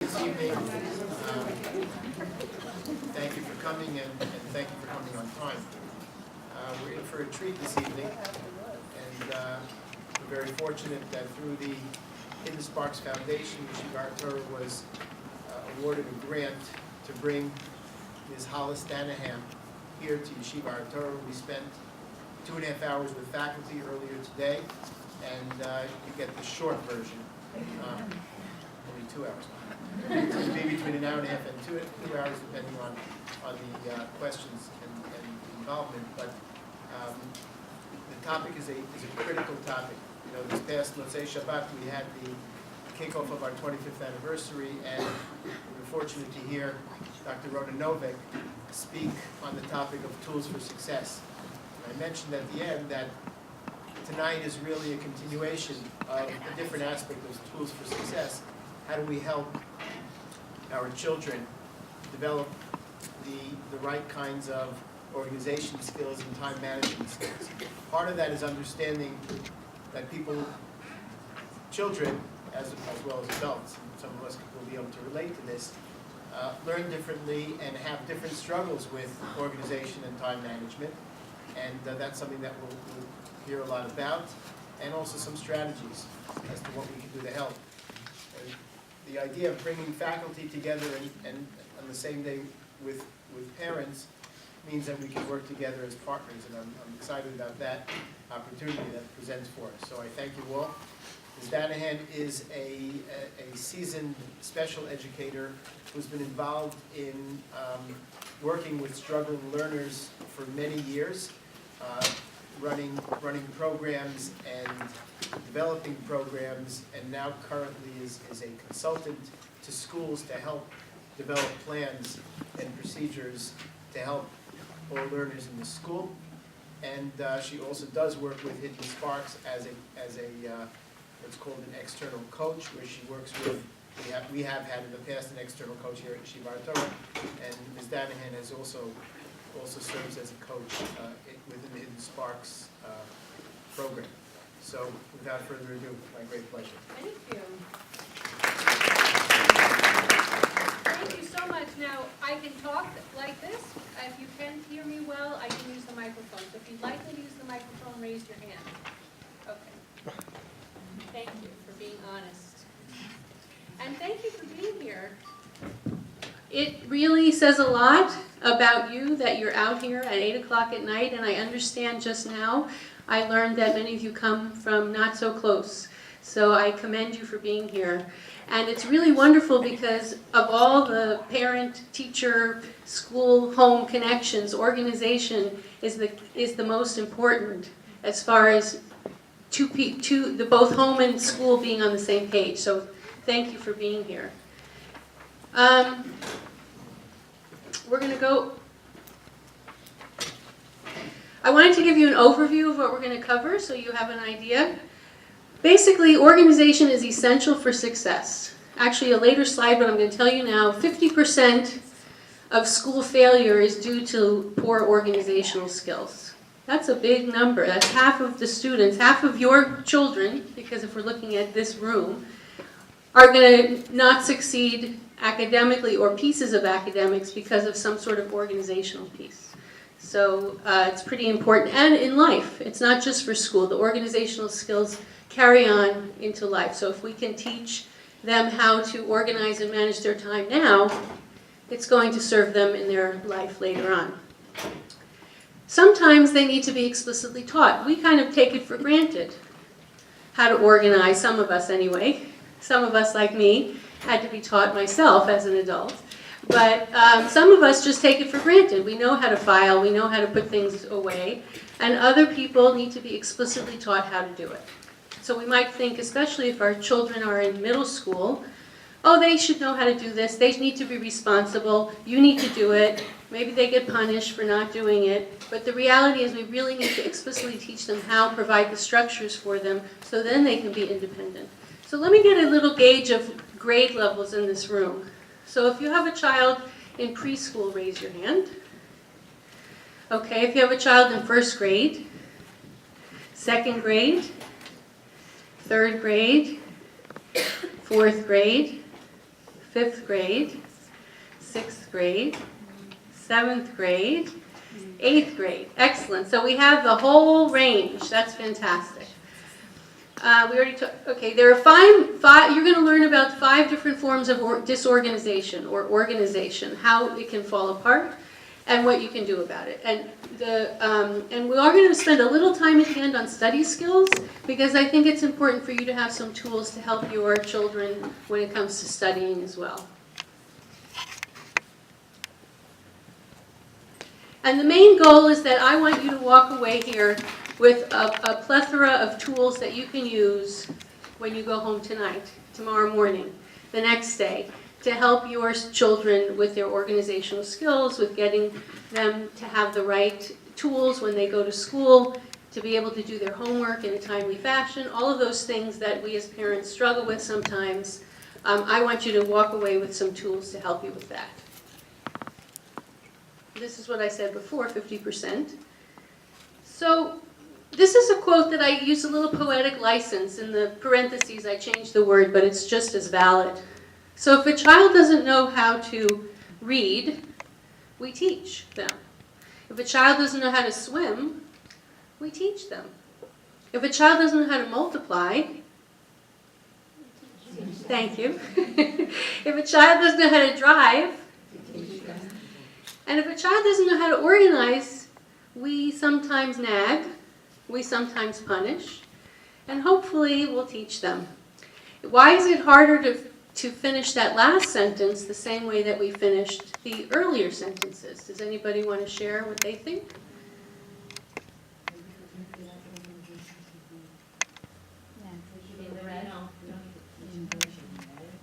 this evening. Thank you for coming and thank you for coming on time. We're in for a treat this evening, and we're very fortunate that through the Hidden Sparks Foundation, Yeshiva Torah was awarded a grant to bring Ms. Hollis Dannaham here to Yeshiva Torah. We spent 2.5 hours with faculty earlier today, and you get the short version. Only 2 hours. Maybe between an hour and a half and two hours, depending on the questions and involvement. But the topic is a critical topic. You know, this past Motzei Shabbat we had the kickoff of our 25th anniversary, and we were fortunate to hear Dr. Rona Novik speak on the topic of tools for success. I mentioned at the end that tonight is really a continuation of a different aspect of tools for success. How do we help our children develop the right kinds of organization skills and time management skills? Part of that is understanding that children, as well as adults, and some of us will be able to relate to this, learn differently and have different struggles with organization and time management. And that's something that we'll hear a lot about, and also some strategies as to what we can do to help. And the idea of bringing faculty together and on the same day with parents means that we can work together as partners, and I'm excited about that opportunity that presents for us. So I thank you all. Ms. Dannaham is a seasoned special educator who's been involved in working with struggling learners for many years, running programs and developing programs, and now currently is a consultant to schools to help develop plans and procedures to help all learners in the school. And she also does work with Hidden Sparks as a what's called an external coach, where she works with, we have had in the past an external coach here at Yeshiva Torah, and Ms. Dannaham has also serves as a coach within the Hidden Sparks program. So without further ado, my great pleasure. Thank you. Thank you so much. Now, I can talk like this. If you can hear me well, I can use the microphone. So if you'd like me to use the microphone, raise your hand. Okay. Thank you for being honest. And thank you for being here. It really says a lot about you that you're out here at 8 o'clock at night, and I understand just now, I learned that many of you come from not so close. So I commend you for being here. And it's really wonderful because of all the parent, teacher, school, home connections, organization is the most important as far as both home and school being on the same page. So thank you for being here. We're going to go. I wanted to give you an overview of what we're going to cover so you have an idea. Basically, organization is essential for success. Actually, a later slide, but I'm going to tell you now, 50% of school failure is due to poor organizational skills. That's a big number. That's half of the students, half of your children, because if we're looking at this room, are going to not succeed academically or pieces of academics because of some sort of organizational piece. So it's pretty important. And in life, it's not just for school. The organizational skills carry on into life. So if we can teach them how to organize and manage their time now, it's going to serve them in their life later on. Sometimes they need to be explicitly taught. We kind of take it for granted how to organize, some of us anyway. Some of us, like me, had to be taught myself as an adult. But some of us just take it for granted. We know how to file, we know how to put things away, and other people need to be explicitly taught how to do it. So we might think, especially if our children are in middle school, oh, they should know how to do this, they need to be responsible, you need to do it, maybe they get punished for not doing it. But the reality is we really need to explicitly teach them how, provide the structures for them, so then they can be independent. So let me get a little gauge of grade levels in this room. So if you have a child in preschool, raise your hand. Okay, if you have a child in first grade, second grade, third grade, fourth grade, 5th grade, 6th grade, 7th grade, 8th grade. Excellent. So we have the whole range. That's fantastic. We already took, okay, there are five, you're going to learn about 5 different forms of disorganization or organization, how it can fall apart, and what you can do about it. And we are going to spend a little time at the end on study skills, because I think it's important for you to have some tools to help your children when it comes to studying as well. And the main goal is that I want you to walk away here with a plethora of tools that you can use when you go home tonight, tomorrow morning, the next day, to help your children with their organizational skills, with getting them to have the right tools when they go to school, to be able to do their homework in a timely fashion, all of those things that we as parents struggle with sometimes. I want you to walk away with some tools to help you with that. This is what I said before, 50%. So this is a quote that I use a little poetic license. In the parentheses, I changed the word, but it's just as valid. So if a child doesn't know how to read, we teach them. If a child doesn't know how to swim, we teach them. If a child doesn't know how to multiply, thank you. If a child doesn't know how to drive, and if a child doesn't know how to organize, we sometimes nag, we sometimes punish, and hopefully we'll teach them. Why is it harder to finish that last sentence the same way that we finished the earlier sentences? Does anybody want to share what they think?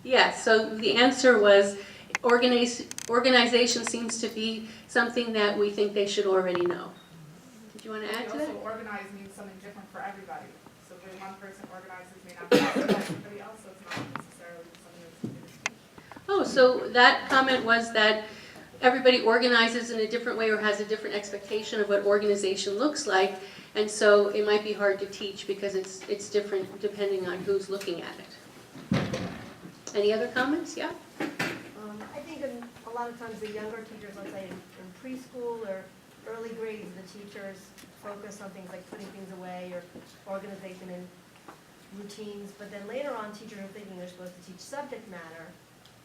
Yes, so the answer was organization seems to be something that we think they should already know. Did you want to add to that? Also, organize means something different for everybody. So the way one person organizes may not be for everybody else, so it's not necessarily something that's different. Oh, so that comment was that everybody organizes in a different way or has a different expectation of what organization looks like, and so it might be hard to teach because it's different depending on who's looking at it. Any other comments? Yeah? I think a lot of times the younger teachers, let's say in preschool or early grades, the teachers focus on things like putting things away or organization and routines, but then later on teachers are thinking they're supposed to teach subject matter,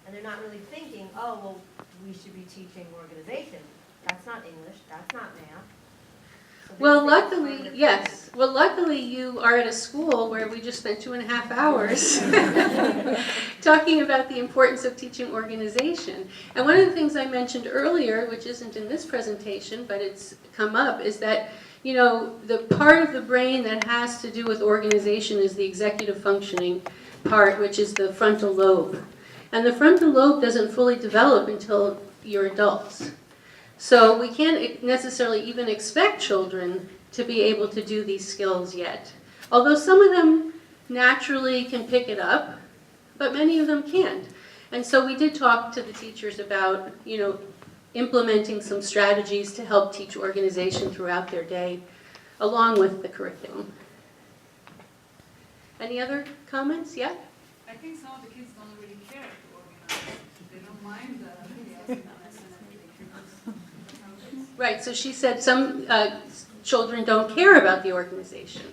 and they're not really thinking, oh, well, we should be teaching organization. That's not English, that's not math. So Well, luckily, yes. Well, luckily you are at a school where we just spent 2.5 hours talking about the importance of teaching organization. And one of the things I mentioned earlier, which isn't in this presentation, but it's come up, is that, you know, the part of the brain that has to do with organization is the executive functioning part, which is the frontal lobe. And the frontal lobe doesn't fully develop until you're adults. So we can't necessarily even expect children to be able to do these skills yet. Although some of them naturally can pick it up, but many of them can't. And so we did talk to the teachers about, you know, implementing some strategies to help teach organization throughout their day, along with the curriculum. Any other comments? Yeah? I think some of the kids don't really care to organize. They don't mind the chaos and everything. Right, so she said some children don't care about the organization.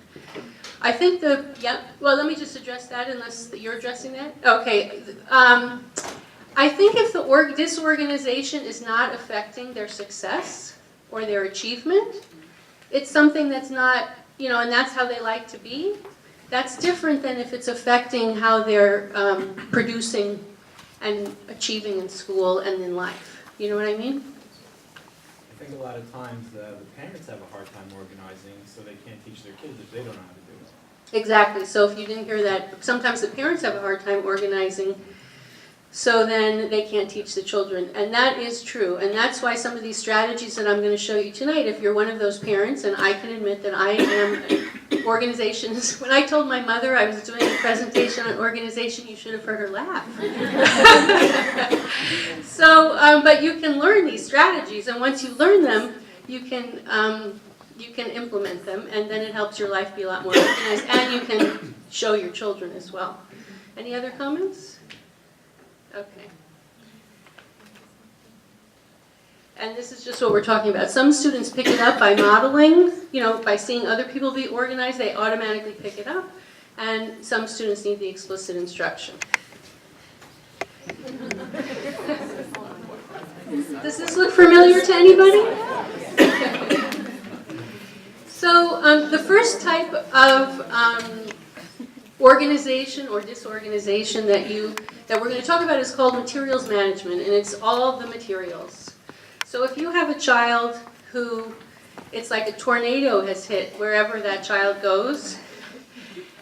I think well, let me just address that unless you're addressing that. Okay, I think if the disorganization is not affecting their success or their achievement, it's something that's not, you know, and that's how they like to be. That's different than if it's affecting how they're producing and achieving in school and in life. You know what I mean? I think a lot of times the parents have a hard time organizing, so they can't teach their kids if they don't know how to do it. Exactly. So if you didn't hear that, sometimes the parents have a hard time organizing, so then they can't teach the children. And that is true. And that's why some of these strategies that I'm going to show you tonight, if you're one of those parents, and I can admit that I am organizations. When I told my mother I was doing a presentation on organization, you should have heard her laugh. So, but you can learn these strategies, and once you learn them, you can implement them, and then it helps your life be a lot more organized, and you can show your children as well. Any other comments? Okay. And this is just what we're talking about. Some students pick it up by modeling, by seeing other people be organized, they automatically pick it up. And some students need the explicit instruction. Does this look familiar to anybody? So the first type of organization or disorganization that we're going to talk about is called materials management, and it's all the materials. So if you have a child who, it's like a tornado has hit wherever that child goes,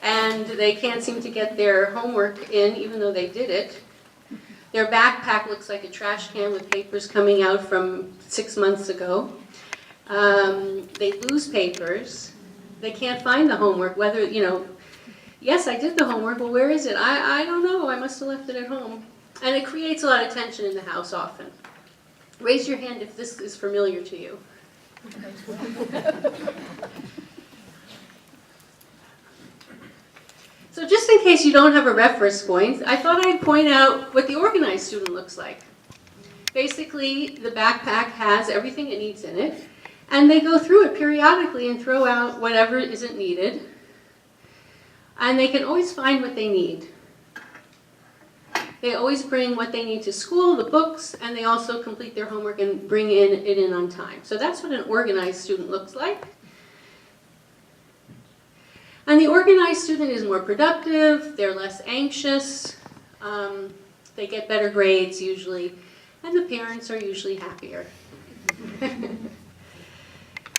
and they can't seem to get their homework in even though they did it, their backpack looks like a trash can with papers coming out from 6 months ago, they lose papers, they can't find the homework, whether, yes, I did the homework, well, where is it? I don't know, I must have left it at home. And it creates a lot of tension in the house often. Raise your hand if this is familiar to you. So just in case you don't have a reference point, I thought I'd point out what the organized student looks like. Basically, the backpack has everything it needs in it, and they go through it periodically and throw out whatever isn't needed. And they can always find what they need. They always bring what they need to school, the books, and they also complete their homework and bring it in on time. So that's what an organized student looks like. And the organized student is more productive, they're less anxious, they get better grades usually, and the parents are usually happier.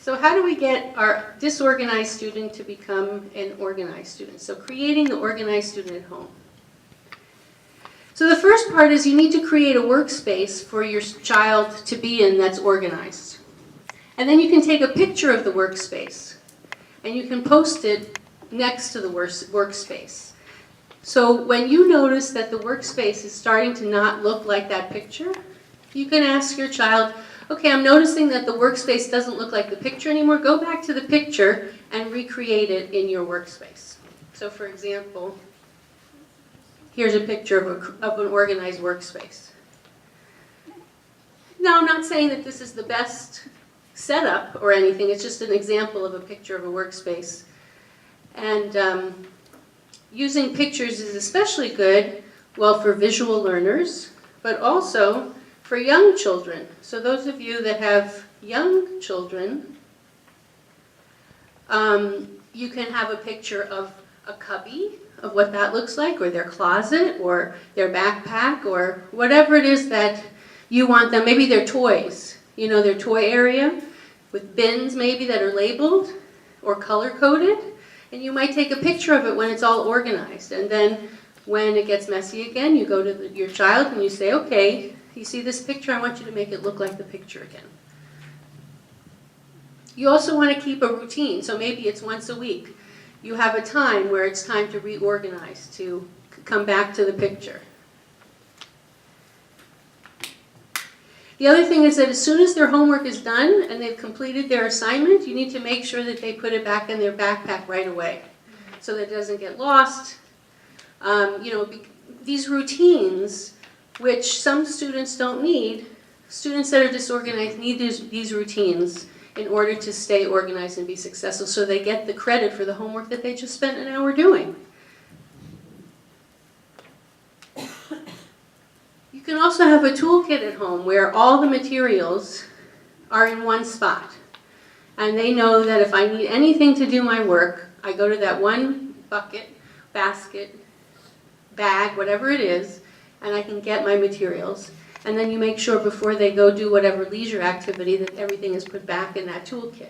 So how do we get our disorganized student to become an organized student? So creating the organized student at home. So the first part is you need to create a workspace for your child to be in that's organized. And then you can take a picture of the workspace and you can post it next to the workspace. So when you notice that the workspace is starting to not look like that picture, you can ask your child, okay, I'm noticing that the workspace doesn't look like the picture anymore. Go back to the picture and recreate it in your workspace. So for example, here's a picture of an organized workspace. Now, I'm not saying that this is the best setup or anything. It's just an example of a picture of a workspace. And using pictures is especially good, well, for visual learners, but also for young children. So those of you that have young children, you can have a picture of a cubby, of what that looks like, or their closet, or their backpack, or whatever it is that you want them, maybe their toys, their toy area, with bins maybe that are labeled, or color-coded, and you might take a picture of it when it's all organized, and then when it gets messy again, you go to your child and you say, okay, you see this picture, I want you to make it look like the picture again. You also want to keep a routine, so maybe it's once a week. You have a time where it's time to reorganize, to come back to the picture. The other thing is that as soon as their homework is done and they've completed their assignment, you need to make sure that they put it back in their backpack right away so that it doesn't get lost. These routines, which some students don't need, students that are disorganized need these routines in order to stay organized and be successful, so they get the credit for the homework that they just spent an hour doing. You can also have a toolkit at home where all the materials are in one spot. And they know that if I need anything to do my work, I go to that one bucket, basket, bag, whatever it is, and I can get my materials. And then you make sure before they go do whatever leisure activity that everything is put back in that toolkit.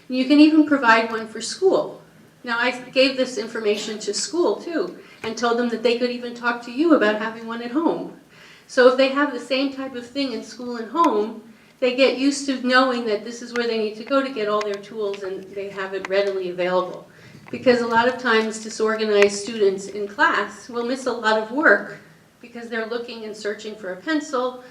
And you can even provide one for school. Now, I gave this information to school too and told them that they could even talk to you about having one at home. So if they have the same type of thing in school and home, they get used to knowing that this is where they need to go to get all their tools and they have it readily available. Because a lot of times disorganized students in class will miss a lot of work because they're looking and searching for a pencil,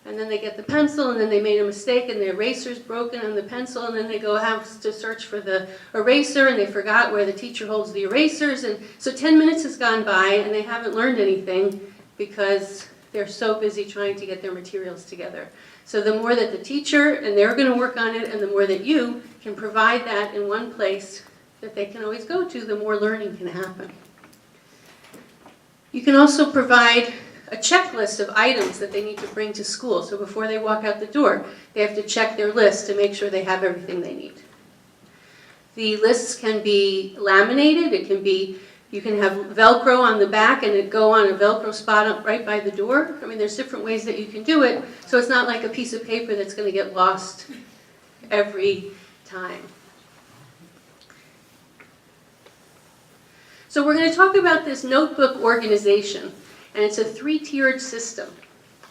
and then they get the pencil, and then they made a mistake, and the eraser's broken on the pencil, and then they go have to search for the eraser, and they forgot where the teacher holds the erasers, and so 10 minutes has gone by, and they haven't learned anything because They're so busy trying to get their materials together. So the more that the teacher, and they're going to work on it, and the more that you can provide that in one place that they can always go to, the more learning can happen. You can also provide a checklist of items that they need to bring to school. So before they walk out the door, they have to check their list to make sure they have everything they need. The lists can be laminated. It can be, you can have Velcro on the back and it go on a Velcro spot up right by the door. I mean, there's different ways that you can do it, so it's not like a piece of paper that's going to get lost every time. So we're going to talk about this notebook organization, and it's a 3-tiered system.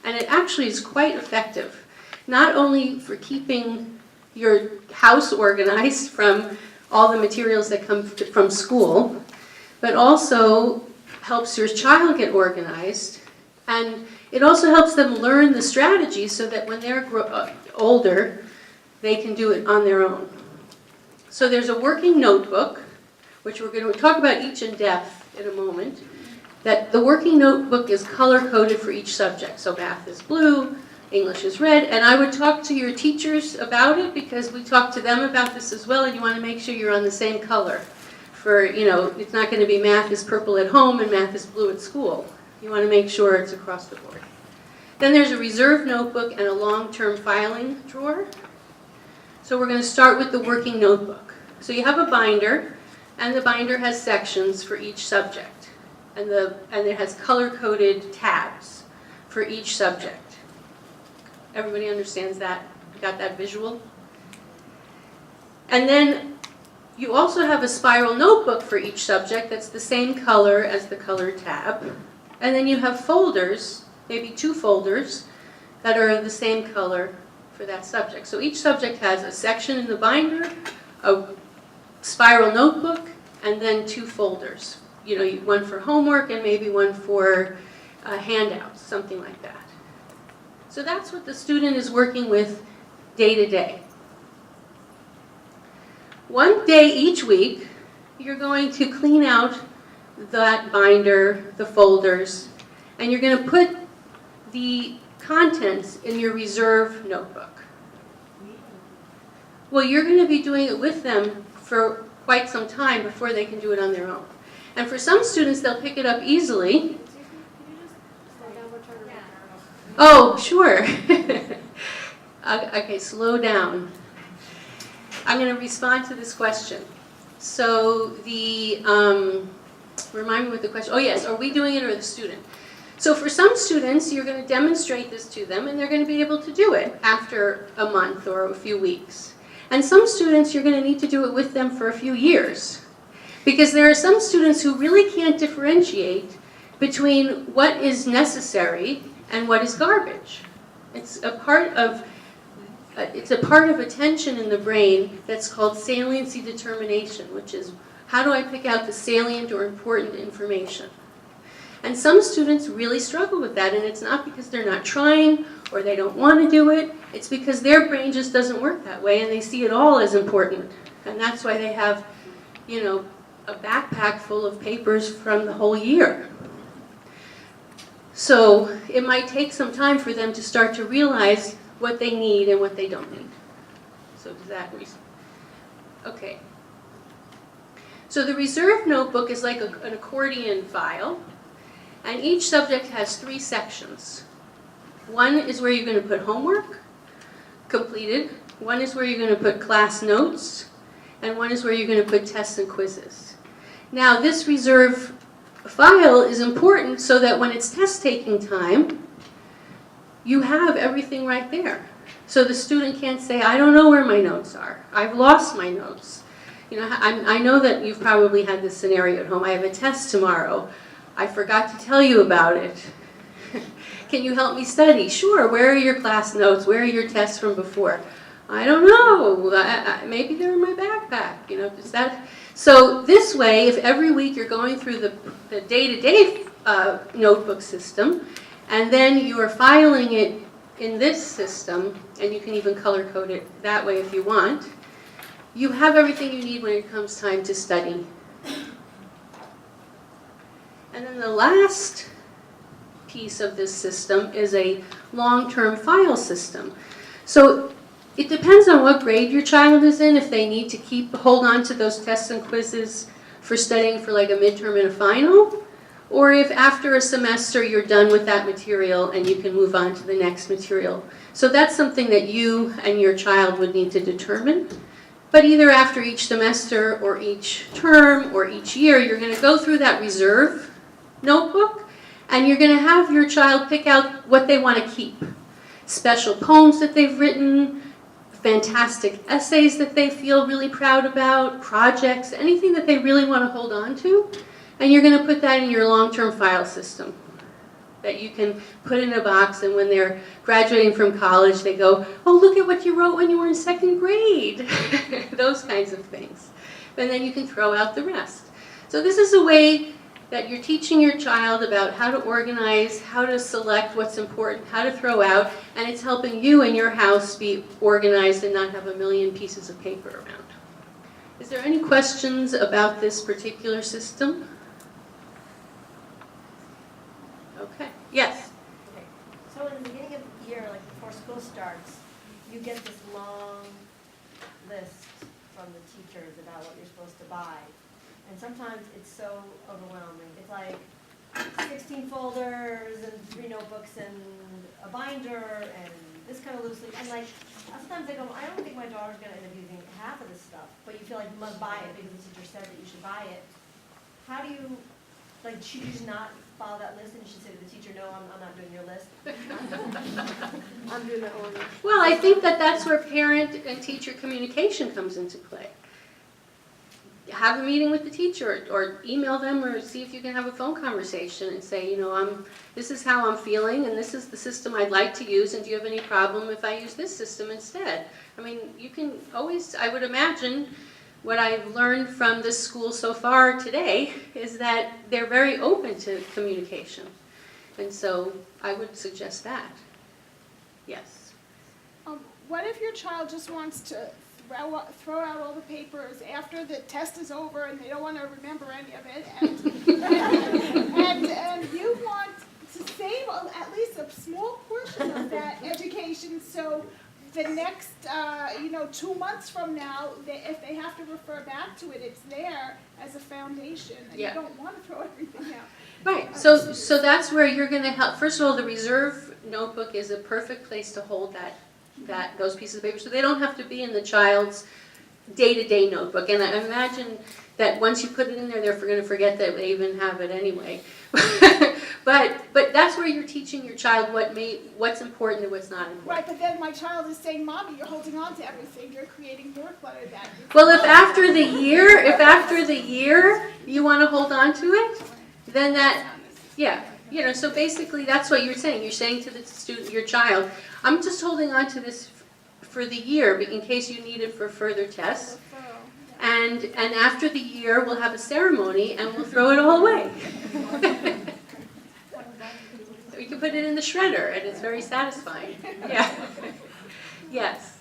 And it actually is quite effective, not only for keeping your house organized from all the materials that come from school, but also helps your child get organized, and it also helps them learn the strategies so that when they're older, they can do it on their own. So there's a working notebook, which we're going to talk about each in depth in a moment, that the working notebook is color-coded for each subject. So math is blue, English is red, and I would talk to your teachers about it because we talk to them about this as well, and you want to make sure you're on the same color. For, you know, it's not going to be math is purple at home and math is blue at school. You want to make sure it's across the board. Then there's a reserve notebook and a long-term filing drawer. So we're going to start with the working notebook. So you have a binder, and the binder has sections for each subject. And it has color-coded tabs for each subject. Everybody understands that? Got that visual? And then you also have a spiral notebook for each subject that's the same color as the color tab. And then you have folders, maybe 2 folders, that are the same color for that subject. So each subject has a section in the binder, a spiral notebook, and then 2 folders. You know, one for homework and maybe one for handouts, something like that. So that's what the student is working with day to day. One day each week, you're going to clean out that binder, the folders, and you're going to put the contents in your reserve notebook. Well, you're going to be doing it with them for quite some time before they can do it on their own. And for some students, they'll pick it up easily. Oh, sure. Okay, slow down. I'm going to respond to this question. So remind me what the question, oh yes, are we doing it or the student? So for some students, you're going to demonstrate this to them and they're going to be able to do it after a month or a few weeks. And some students, you're going to need to do it with them for a few years. Because there are some students who really can't differentiate between what is necessary and what is garbage. It's a part of attention in the brain that's called saliency determination, which is how do I pick out the salient or important information? And some students really struggle with that, and it's not because they're not trying or they don't want to do it. It's because their brain just doesn't work that way, and they see it all as important. And that's why they have, you know, a backpack full of papers from the whole year. So it might take some time for them to start to realize what they need and what they don't need. So does that okay. So the reserve notebook is like an accordion file, and each subject has 3 sections. One is where you're going to put homework, completed. One is where you're going to put class notes, and one is where you're going to put tests and quizzes. Now this reserve file is important so that when it's test-taking time, you have everything right there. So the student can't say, I don't know where my notes are. I've lost my notes. You know, I know that you've probably had this scenario at home. I have a test tomorrow. I forgot to tell you about it. Can you help me study? Sure. Where are your class notes? Where are your tests from before? I don't know. Maybe they're in my backpack. You know, is that? So this way, if every week you're going through the day-to-day notebook system, and then you are filing it in this system, and you can even color code it that way if you want, you have everything you need when it comes time to study. And then the last piece of this system is a long-term file system. So it depends on what grade your child is in, if they need to hold on to those tests and quizzes for studying for like a midterm and a final, or if after a semester you're done with that material and you can move on to the next material. So that's something that you and your child would need to determine. But either after each semester or each term or each year, you're going to go through that reserve notebook and you're going to have your child pick out what they want to keep. Special poems that they've written, fantastic essays that they feel really proud about, projects, anything that they really want to hold on to. And you're going to put that in your long-term file system that you can put in a box, and when they're graduating from college, they go, oh, look at what you wrote when you were in 2nd grade. Those kinds of things. And then you can throw out the rest. So this is a way that you're teaching your child about how to organize, how to select what's important, how to throw out, and it's helping you and your house be organized and not have a million pieces of paper around. Is there any questions about this particular system? Okay, yes? Okay, so in the beginning of the year, like before school starts, you get this long list from the teachers about what you're supposed to buy. And sometimes it's so overwhelming. It's like 16 folders and 3 notebooks and a binder and this kind of loose leaf. And like, sometimes I go, I don't think my daughter's gonna end up using half of this stuff, but you feel like you must buy it because the teacher said that you should buy it. How do you, like, should you just not follow that list and you should say to the teacher, no, I'm not doing your list? I'm doing my own. Well, I think that that's where parent and teacher communication comes into play. Have a meeting with the teacher or email them or see if you can have a phone conversation and say, you know, this is how I'm feeling and this is the system I'd like to use, and do you have any problem if I use this system instead? I mean, you can always, I would imagine, what I've learned from this school so far today is that they're very open to communication. And so I would suggest that. Yes. What if your child just wants to throw out all the papers after the test is over and they don't want to remember any of it, and you want to save at least a small portion of that education, so the next 2 months from now, if they have to refer back to it, it's there as a foundation, and Yeah. you don't want to throw everything out. Right, so that's where you're going to help. First of all, the reserve notebook is a perfect place to hold those pieces of paper, so they don't have to be in the child's day-to-day notebook. And I imagine that once you put it in there, they're going to forget that they even have it anyway. But that's where you're teaching your child what's important and what's not important. Right, but then my child is saying, Mommy, you're holding on to everything. You're creating more clutter. Well, if after the year you want to hold on to it, then so basically that's what you're saying. You're saying to the student, your child, I'm just holding on to this for the year in case you need it for further tests. And after the year, we'll have a ceremony and we'll throw it all away. You can put it in the shredder and it's very satisfying. Yeah. Yes.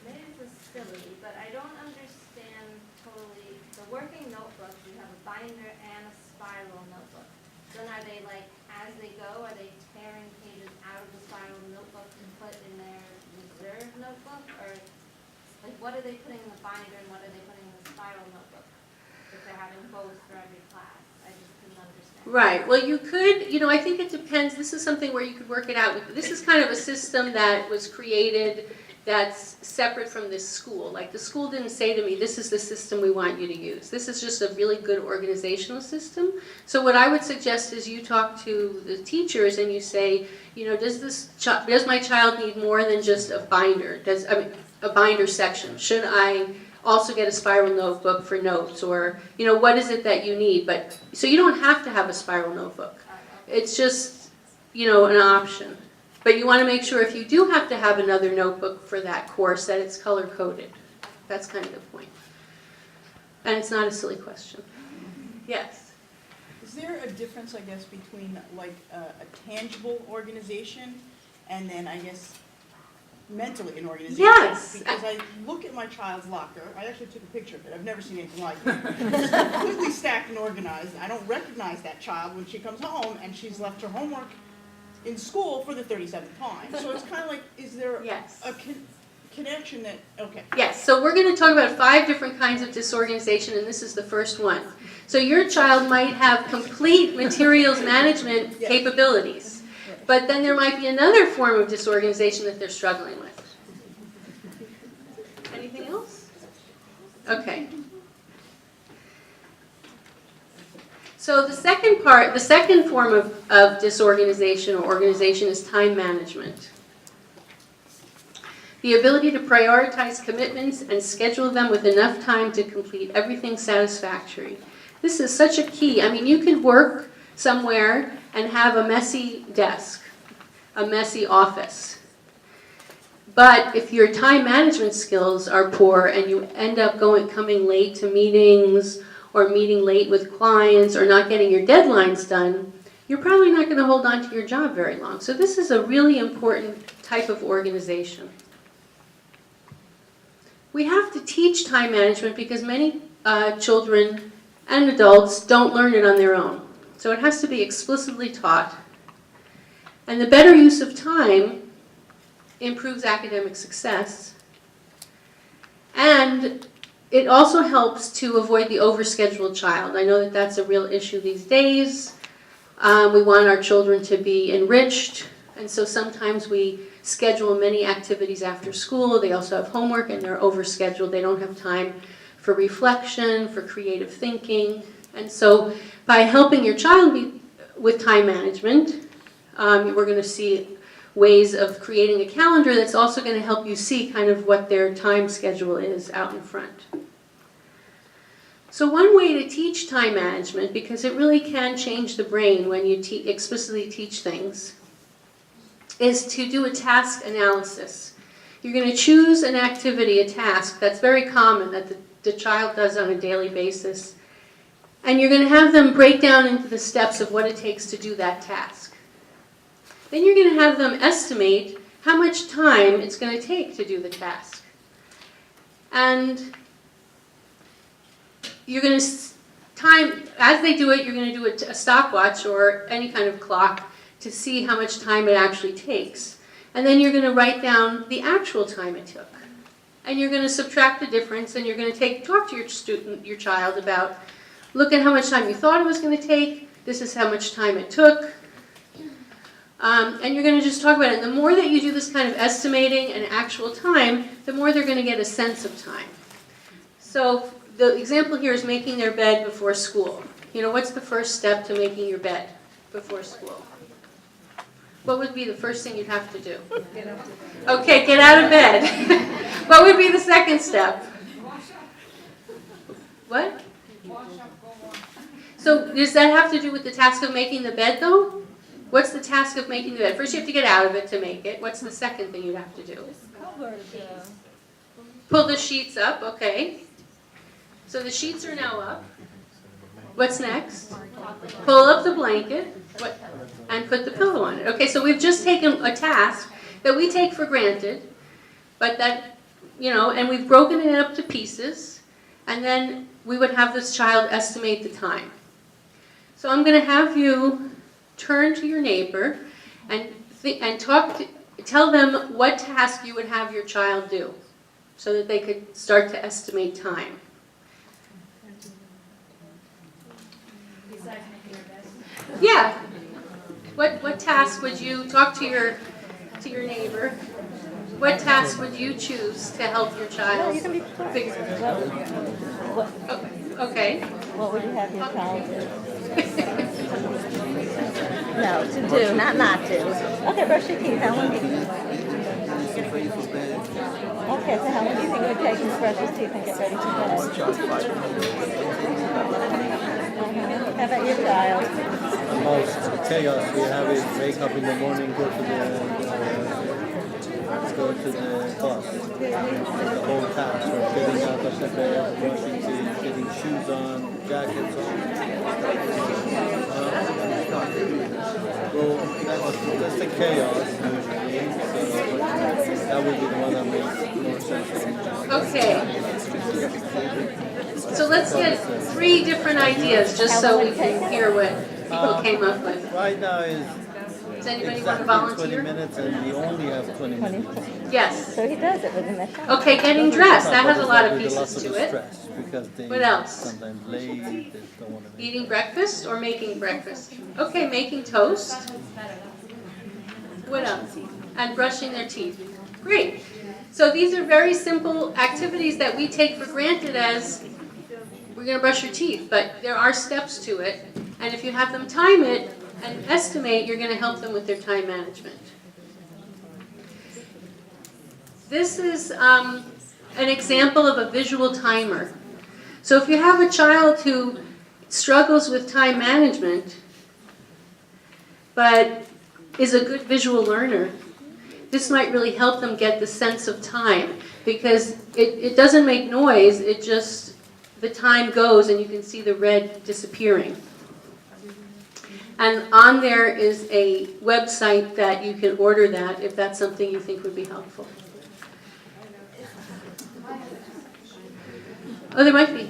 Maybe this is silly, but I don't understand totally. The working notebook, you have a binder and a spiral notebook. Then are they like, as they go, are they tearing pages out of the spiral notebook and put in their reserve notebook? Or like, what are they putting in the binder and what are they putting in the spiral notebook? If they're having both for every class, I just couldn't understand. Right. Well, you could, I think it depends. This is something where you could work it out. This is kind of a system that was created that's separate from this school. Like, the school didn't say to me, this is the system we want you to use. This is just a really good organizational system. So what I would suggest is you talk to the teachers and you say, does my child need more than just a binder? A binder section? Should I also get a spiral notebook for notes, or what is it that you need? But so you don't have to have a spiral notebook. It's just an option. But you want to make sure if you do have to have another notebook for that course that it's color coded. That's kind of the point. And it's not a silly question. Yes. Is there a difference, I guess, between like a tangible organization and then I guess mentally an organization. Yes. Because I look at my child's locker, I actually took a picture of it, I've never seen anything like it. It's completely stacked and organized. I don't recognize that child when she comes home and she's left her homework in school for the 37th time. So it's kind of like, is there Yes. a connection that, okay. Yes, so we're going to talk about 5 different kinds of disorganization, and this is the first one. So your child might have complete materials management Yeah. capabilities, but then there might be another form of disorganization that they're struggling with. Anything else? Okay. So the second form of disorganization or organization is time management. The ability to prioritize commitments and schedule them with enough time to complete everything satisfactory. This is such a key. I mean, you can work somewhere and have a messy desk, a messy office. But if your time management skills are poor and you end up coming late to meetings or meeting late with clients or not getting your deadlines done, you're probably not going to hold on to your job very long. So this is a really important type of organization. We have to teach time management because many children and adults don't learn it on their own. So it has to be explicitly taught. And the better use of time improves academic success. And it also helps to avoid the overscheduled child. I know that that's a real issue these days. We want our children to be enriched, and so sometimes we schedule many activities after school. They also have homework and they're overscheduled. They don't have time for reflection, for creative thinking. And so by helping your child with time management, we're going to see ways of creating a calendar that's also going to help you see kind of what their time schedule is out in front. So one way to teach time management, because it really can change the brain when you explicitly teach things, is to do a task analysis. You're going to choose an activity, a task that's very common that the child does on a daily basis, and you're going to have them break down into the steps of what it takes to do that task. Then you're going to have them estimate how much time it's going to take to do the task. And you're going to as they do it, you're going to do a stopwatch or any kind of clock to see how much time it actually takes. And then you're going to write down the actual time it took. And you're going to subtract the difference, and you're going to talk to your child about, look at how much time you thought it was going to take, this is how much time it took. And you're going to just talk about it. And the more that you do this kind of estimating and actual time, the more they're going to get a sense of time. So the example here is making their bed before school. You know, what's the first step to making your bed before school? What would be the first thing you'd have to do? Okay, get out of bed. What would be the second step? What? So does that have to do with the task of making the bed, though? What's the task of making the bed? First, you have to get out of it to make it. What's the second thing you'd have to do? Pull the sheets up, okay. So the sheets are now up. What's next? Pull up the blanket and put the pillow on it. Okay, so we've just taken a task that we take for granted, but that, you know, and we've broken it up to pieces, and then we would have this child estimate the time. So I'm going to have you turn to your neighbor and tell them what task you would have your child do so that they could start to estimate time. Besides making your bed. Yeah. What task would you talk to your neighbor? What task would you choose to help your child figure out? Okay. What would you have your child do? No, to do, not to. Okay, brush your teeth. How long do you Okay, so how long do you think it would take him to brush his teeth and get ready for bed? How about your child? The most chaos we have is wake up in the morning, go to the bus. The whole task from getting out of the bed, brushing teeth, getting shoes on, jackets on. Well, that's the chaos usually. So that That would be the one that makes more sense. Okay. So let's get 3 different ideas, just so we can hear what people came up with. Right now is Does anybody want to exactly 20 volunteer? minutes and we only have 20 minutes. Yes. So he does it within that time. Okay, getting dressed, that has a lot of pieces to it. Stress because they What else? sometimes late, they don't want to make Eating breakfast or making breakfast? Okay, making toast. What else? And brushing their teeth. Great. So these are very simple activities that we take for granted as we're going to brush your teeth, but there are steps to it. And if you have them time it and estimate, you're going to help them with their time management. This is an example of a visual timer. So if you have a child who struggles with time management, but is a good visual learner, this might really help them get the sense of time, because it doesn't make noise, it just, the time goes and you can see the red disappearing. And on there is a website that you can order that if that's something you think would be helpful. Oh, there might be.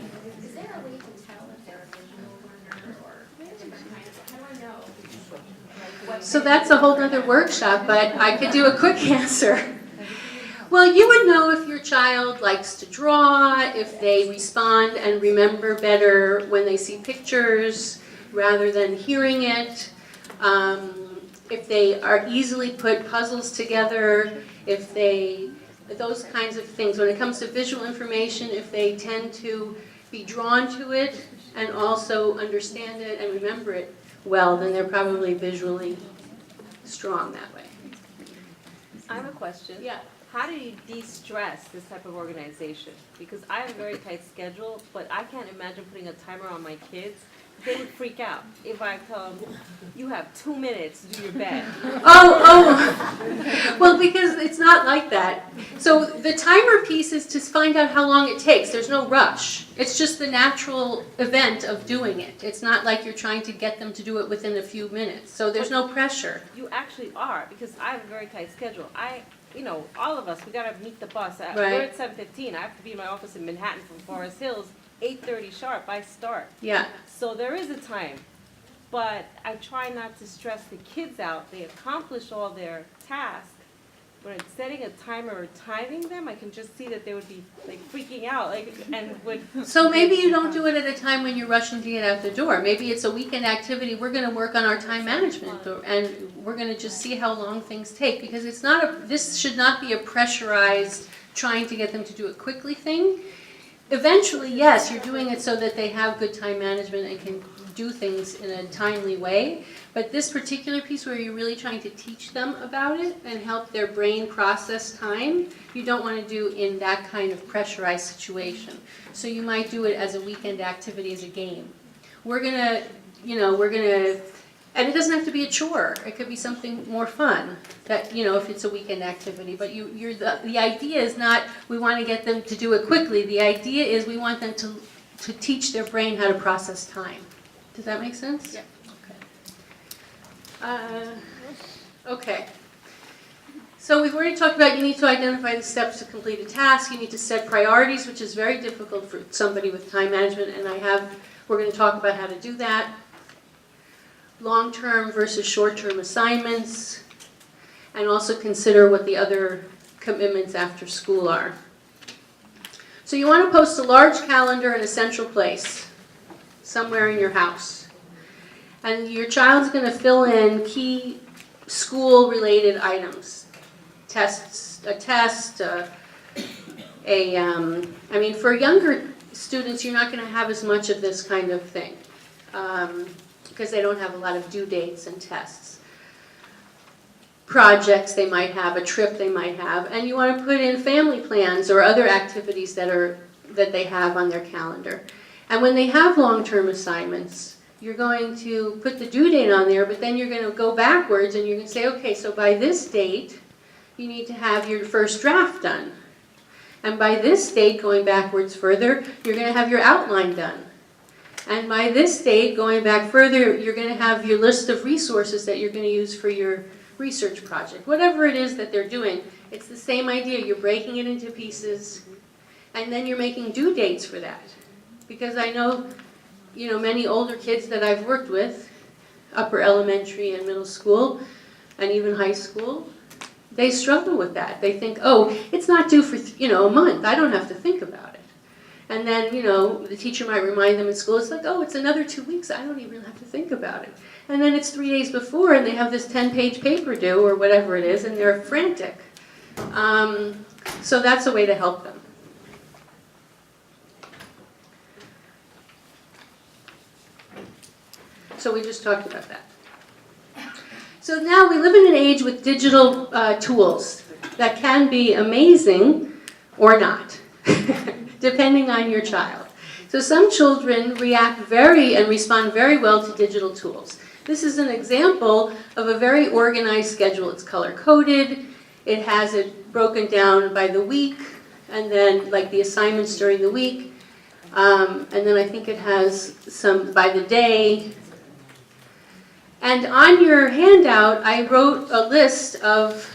Is there a way to tell if they're a visual learner or different kind of, how do I know? Like, what So that's a whole other workshop, but I could do a quick answer. Well, you would know if your child likes to draw, if they respond and remember better when they see pictures rather than hearing it, if they are easily put puzzles together, if they, those kinds of things. When it comes to visual information, if they tend to be drawn to it and also understand it and remember it well, then they're probably visually strong that way. I have a question. Yeah. How do you de-stress this type of organization? Because I have a very tight schedule, but I can't imagine putting a timer on my kids. They would freak out if I tell them, you have 2 minutes to do your bed. Oh, well, because it's not like that. So the timer piece is to find out how long it takes. There's no rush. It's just the natural event of doing it. It's not like you're trying to get them to do it within a few minutes. So there's no pressure. You actually are, because I have a very tight schedule. You know, all of us, we gotta meet the bus. Right. We're at 7:15. I have to be in my office in Manhattan from Forest Hills. 8:30 sharp, I start. Yeah. So there is a time, but I try not to stress the kids out. They accomplish all their tasks, but in setting a timer or timing them, I can just see that they would be like freaking out, like, and would. So maybe you don't do it at a time when you're rushing to get out the door. Maybe it's a weekend activity. We're going to work on our time management, and we're going to just see how long things take, because it's not a, this should not be a pressurized trying to get them to do it quickly thing. Eventually, yes, you're doing it so that they have good time management and can do things in a timely way. But this particular piece where you're really trying to teach them about it and help their brain process time, you don't want to do in that kind of pressurized situation. So you might do it as a weekend activity, as a game. We're going to, and it doesn't have to be a chore. It could be something more fun, that, if it's a weekend activity. But the idea is not we want to get them to do it quickly. The idea is we want them to teach their brain how to process time. Does that make sense? Yeah. Okay. So we've already talked about you need to identify the steps to complete a task. You need to set priorities, which is very difficult for somebody with time management. And we're going to talk about how to do that. Long-term versus short-term assignments, and also consider what the other commitments after school are. So you want to post a large calendar in a central place, somewhere in your house. And your child's going to fill in key school-related items. A test, for younger students, you're not going to have as much of this kind of thing. Because they don't have a lot of due dates and tests. Projects they might have, a trip they might have, and you want to put in family plans or other activities that they have on their calendar. And when they have long-term assignments, you're going to put the due date on there, but then you're going to go backwards and you're going to say, okay, so by this date, you need to have your first draft done. And by this date, going backwards further, you're going to have your outline done. And by this date, going back further, you're going to have your list of resources that you're going to use for your research project, whatever it is that they're doing, it's the same idea. You're breaking it into pieces, and then you're making due dates for that. Because I know, many older kids that I've worked with, upper elementary and middle school, and even high school, they struggle with that. They think, oh, it's not due for, a month. I don't have to think about it. And then, the teacher might remind them in school, it's like, oh, it's another 2 weeks. I don't even have to think about it. And then it's 3 days before, and they have this 10-page paper due, or whatever it is, and they're frantic. So that's a way to help them. So we just talked about that. So now we live in an age with digital tools that can be amazing or not, depending on your child. So some children react and respond very well to digital tools. This is an example of a very organized schedule. It's color-coded. It has it broken down by the week, and then like the assignments during the week. And then I think it has some by the day. And on your handout, I wrote a list of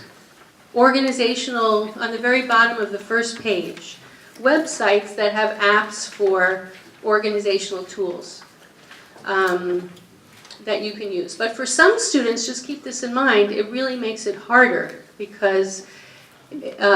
organizational, on the very bottom of the first page, websites that have apps for organizational tools that you can use. But for some students, just keep this in mind, it really makes it harder because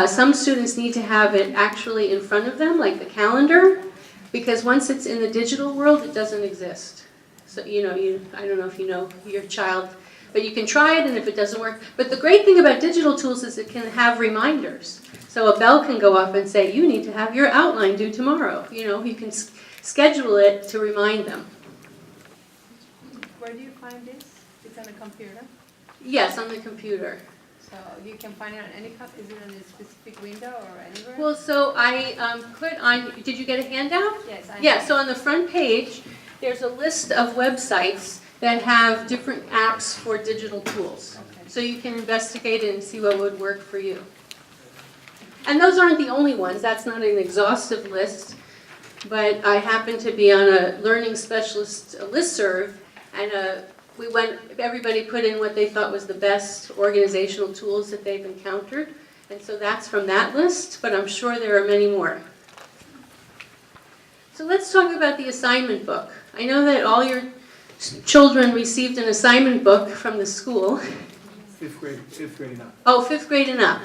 some students need to have it actually in front of them, like the calendar, because once it's in the digital world, it doesn't exist. So, I don't know if you know your child, but you can try it, and if it doesn't work. But the great thing about digital tools is it can have reminders. So a bell can go off and say, you need to have your outline due tomorrow. You can schedule it to remind them. Where do you find this? It's on a computer? Yes, on the computer. So you can find it on any, is it in a specific window or anywhere? Well, so I put on, did you get a handout? Yes, I Yeah, so on the front page, there's a list of websites that have different apps for digital tools. Okay. So you can investigate it and see what would work for you. And those aren't the only ones. That's not an exhaustive list. But I happen to be on a learning specialist listserv, and everybody put in what they thought was the best organizational tools that they've encountered. And so that's from that list, but I'm sure there are many more. So let's talk about the assignment book. I know that all your children received an assignment book from the school. Fifth grade and up. Oh, 5th grade and up.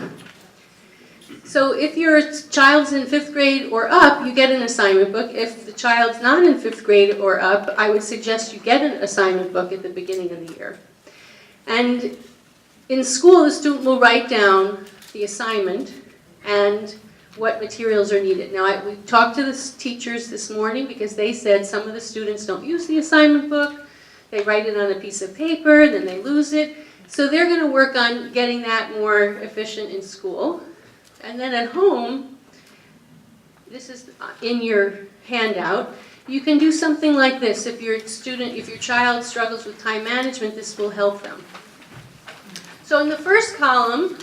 So if your child's in 5th grade or up, you get an assignment book. If the child's not in 5th grade or up, I would suggest you get an assignment book at the beginning of the year. And in school, the student will write down the assignment and what materials are needed. Now, we talked to the teachers this morning because they said some of the students don't use the assignment book. They write it on a piece of paper, then they lose it. So they're going to work on getting that more efficient in school. And then at home, this is in your handout, you can do something like this. If your child struggles with time management, this will help them. So in the first column,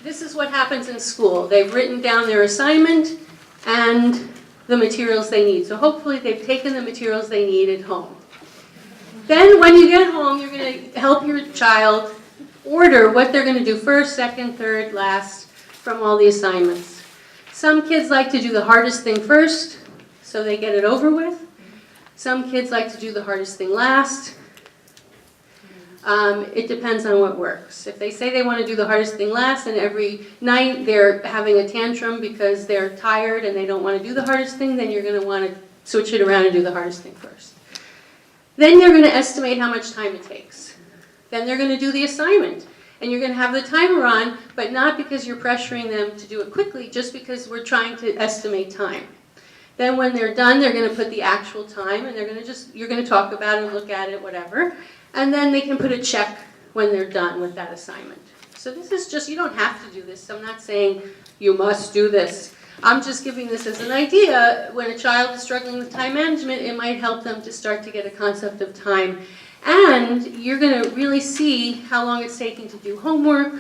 this is what happens in school. They've written down their assignment and the materials they need. So hopefully they've taken the materials they need at home. Then when you get home, you're going to help your child order what they're going to do first, second, third, last from all the assignments. Some kids like to do the hardest thing first, so they get it over with. Some kids like to do the hardest thing last. It depends on what works. If they say they want to do the hardest thing last and every night they're having a tantrum because they're tired and they don't want to do the hardest thing, then you're going to want to switch it around and do the hardest thing first. Then they're going to estimate how much time it takes. Then they're going to do the assignment. And you're going to have the timer on, but not because you're pressuring them to do it quickly, just because we're trying to estimate time. Then when they're done, they're going to put the actual time, and you're going to talk about it, look at it, whatever. And then they can put a check when they're done with that assignment. So this is just, you don't have to do this. I'm not saying you must do this. I'm just giving this as an idea. When a child is struggling with time management, it might help them to start to get a concept of time. And you're going to really see how long it's taking to do homework.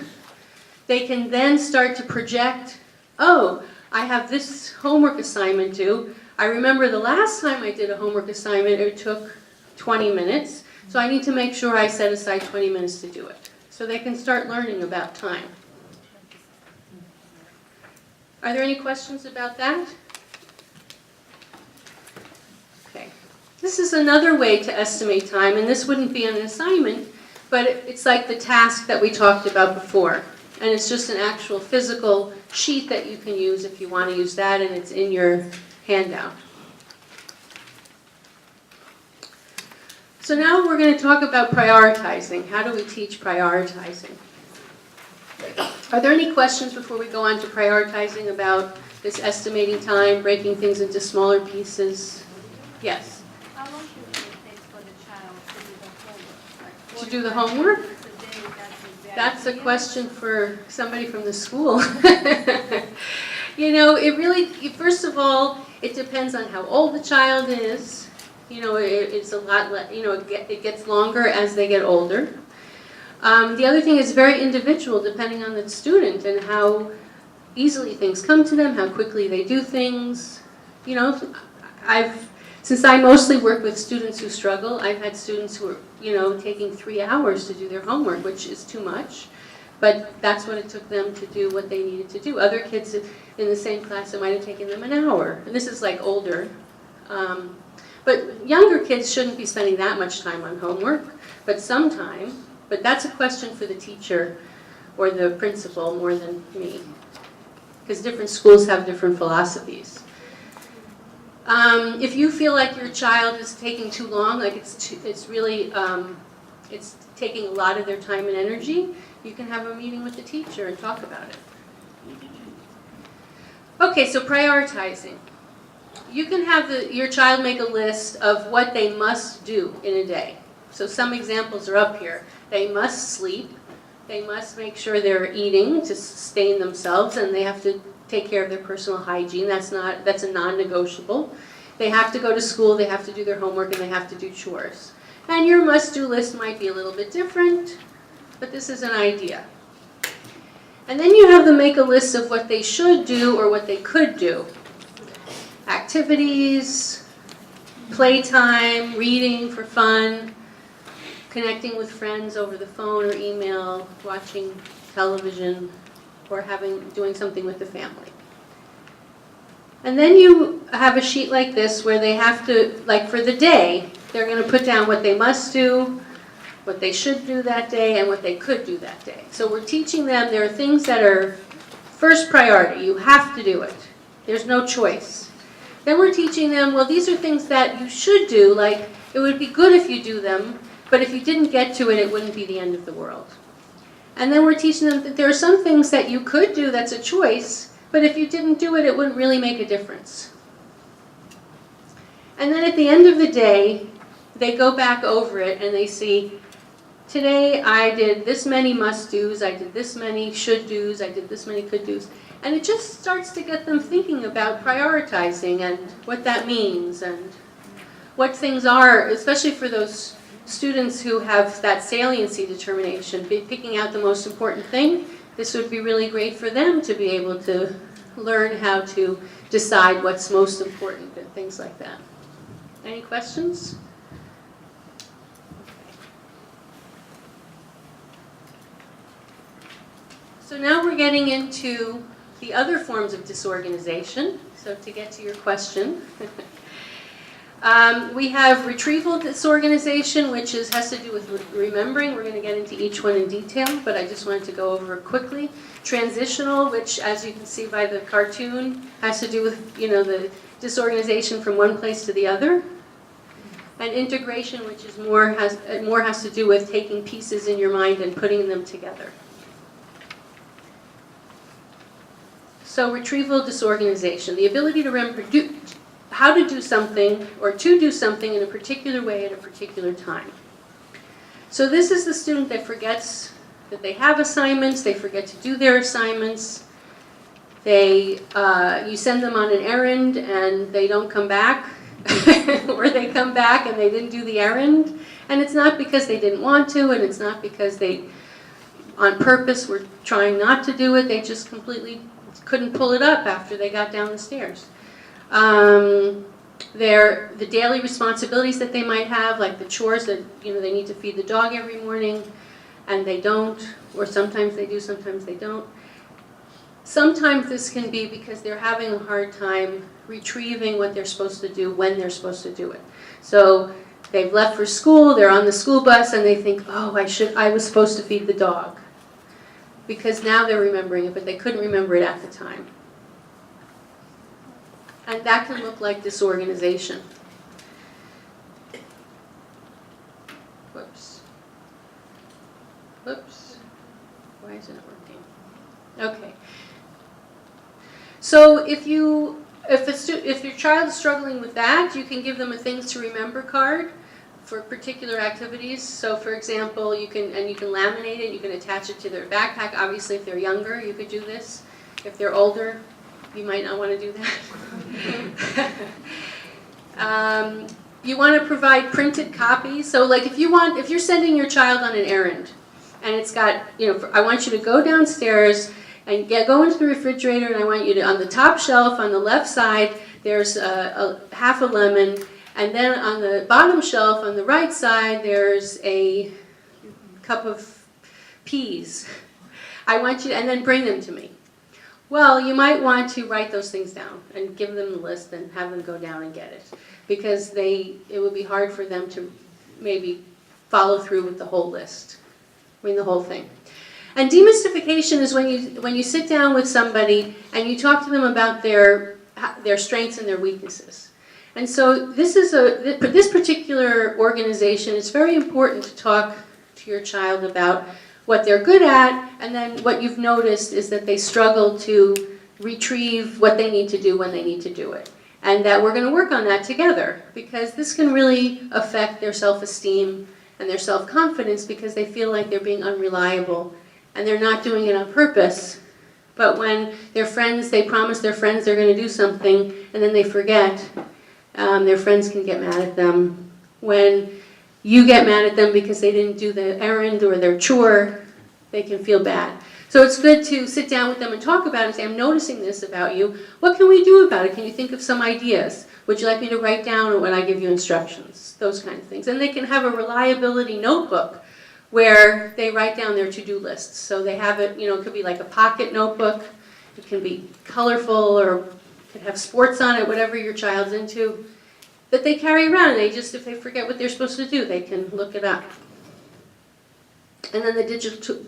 They can then start to project, oh, I have this homework assignment due. I remember the last time I did a homework assignment, it took 20 minutes. So I need to make sure I set aside 20 minutes to do it, so they can start learning about time. Are there any questions about that? Okay. This is another way to estimate time, and this wouldn't be an assignment, but it's like the task that we talked about before. And it's just an actual physical sheet that you can use if you want to use that, and it's in your handout. So now we're going to talk about prioritizing. How do we teach prioritizing? Are there any questions before we go on to prioritizing about this estimating time, breaking things into smaller pieces? Yes? How long should it take for the child to do the homework? Like To do the 45 homework? minutes a day, that's That's a idea? question for somebody from the school. You know, it really, first of all, it depends on how old the child is. You know, it's a lot, you know, it gets longer as they get older. The other thing is very individual, depending on the student and how easily things come to them, how quickly they do things. You know, since I mostly work with students who struggle, I've had students who are, you know, taking 3 hours to do their homework, which is too much. But that's what it took them to do what they needed to do. Other kids in the same class, it might have taken them an hour. And this is like older. But younger kids shouldn't be spending that much time on homework, but sometime. But that's a question for the teacher or the principal more than me, because different schools have different philosophies. If you feel like your child is taking too long, like it's really it's taking a lot of their time and energy, you can have a meeting with the teacher and talk about it. Okay, so prioritizing. You can have your child make a list of what they must do in a day. So some examples are up here. They must sleep. They must make sure they're eating to sustain themselves, and they have to take care of their personal hygiene. That's a non-negotiable. They have to go to school, they have to do their homework, and they have to do chores. And your must-do list might be a little bit different, but this is an idea. And then you have them make a list of what they should do or what they could do. Activities, playtime, reading for fun, connecting with friends over the phone or email, watching television, or doing something with the family. And then you have a sheet like this where they have to, like for the day, they're going to put down what they must do, what they should do that day, and what they could do that day. So we're teaching them there are things that are first priority. You have to do it. There's no choice. Then we're teaching them, well, these are things that you should do, like it would be good if you do them, but if you didn't get to it, it wouldn't be the end of the world. And then we're teaching them that there are some things that you could do that's a choice, but if you didn't do it, it wouldn't really make a difference. And then at the end of the day, they go back over it and they see, today I did this many must-dos, I did this many should-dos, I did this many could-dos. And it just starts to get them thinking about prioritizing and what that means and what things are, especially for those students who have that saliency determination, picking out the most important thing. This would be really great for them to be able to learn how to decide what's most important and things like that. Any questions? So now we're getting into the other forms of disorganization. So to get to your question, we have retrieval disorganization, which has to do with remembering. We're going to get into each one in detail, but I just wanted to go over it quickly. Transitional, which, as you can see by the cartoon, has to do with, you know, the disorganization from one place to the other. And integration, which is more has to do with taking pieces in your mind and putting them together. So retrieval disorganization, the ability to remember how to do something or to do something in a particular way at a particular time. So this is the student that forgets that they have assignments, they forget to do their assignments, you send them on an errand and they don't come back, or they come back and they didn't do the errand, and it's not because they didn't want to, and it's not because they on purpose were trying not to do it, they just completely couldn't pull it up after they got down the stairs. the daily responsibilities that they might have, like the chores that, they need to feed the dog every morning, and they don't, or sometimes they do, sometimes they don't. Sometimes this can be because they're having a hard time retrieving what they're supposed to do when they're supposed to do it. So they've left for school, they're on the school bus, and they think, oh, I was supposed to feed the dog. Because now they're remembering it, but they couldn't remember it at the time. And that can look like disorganization. Whoops. Whoops. Why isn't it working? Okay. So if your child is struggling with that, you can give them a things to remember card for particular activities. So for example, you can laminate it, you can attach it to their backpack. Obviously if they're younger, you could do this. If they're older, you might not want to do that. You want to provide printed copies. So like if you're sending your child on an errand, and it's got, I want you to go downstairs and go into the refrigerator, and I want you to, on the top shelf, on the left side, there's a half a lemon, and then on the bottom shelf, on the right side, there's a cup of peas. I want you, and then bring them to me. Well, you might want to write those things down and give them the list and have them go down and get it, because it would be hard for them to maybe follow through with the whole list, the whole thing. And demystification is when you sit down with somebody and you talk to them about their strengths and their weaknesses. And so this particular organization, it's very important to talk to your child about what they're good at, and then what you've noticed is that they struggle to retrieve what they need to do when they need to do it. And that we're going to work on that together, because this can really affect their self-esteem and their self-confidence, because they feel like they're being unreliable and they're not doing it on purpose. But when they promise their friends they're going to do something and then they forget, their friends can get mad at them. When you get mad at them because they didn't do the errand or their chore, they can feel bad. So it's good to sit down with them and talk about it and say, I'm noticing this about you. What can we do about it? Can you think of some ideas? Would you like me to write down when I give you instructions? Those kind of things. And they can have a reliability notebook where they write down their to-do lists. So they have it, it could be like a pocket notebook. It can be colorful, or it could have sports on it, whatever your child's into, that they carry around. And if they forget what they're supposed to do, they can look it up. And then the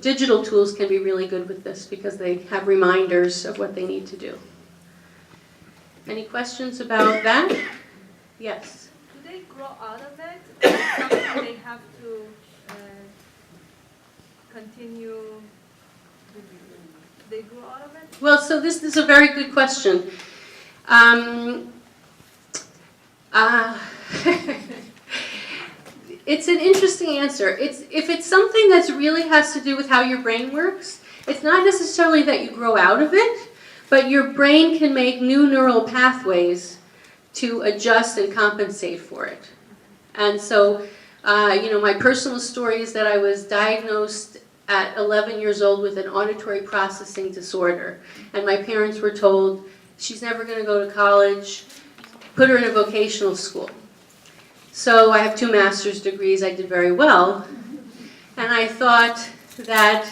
digital tools can be really good with this, because they have reminders of what they need to do. Any questions about that? Yes? Do they grow out of it? Or something they have to continue? They grow out of it? Well, so this is a very good question. It's an interesting answer. If it's something that really has to do with how your brain works, it's not necessarily that you grow out of it, but your brain can make new neural pathways to adjust and compensate for it. And so, my personal story is that I was diagnosed at 11 years old with an auditory processing disorder. And my parents were told, she's never going to go to college, put her in a vocational school. So I have 2 master's degrees, I did very well. And I thought that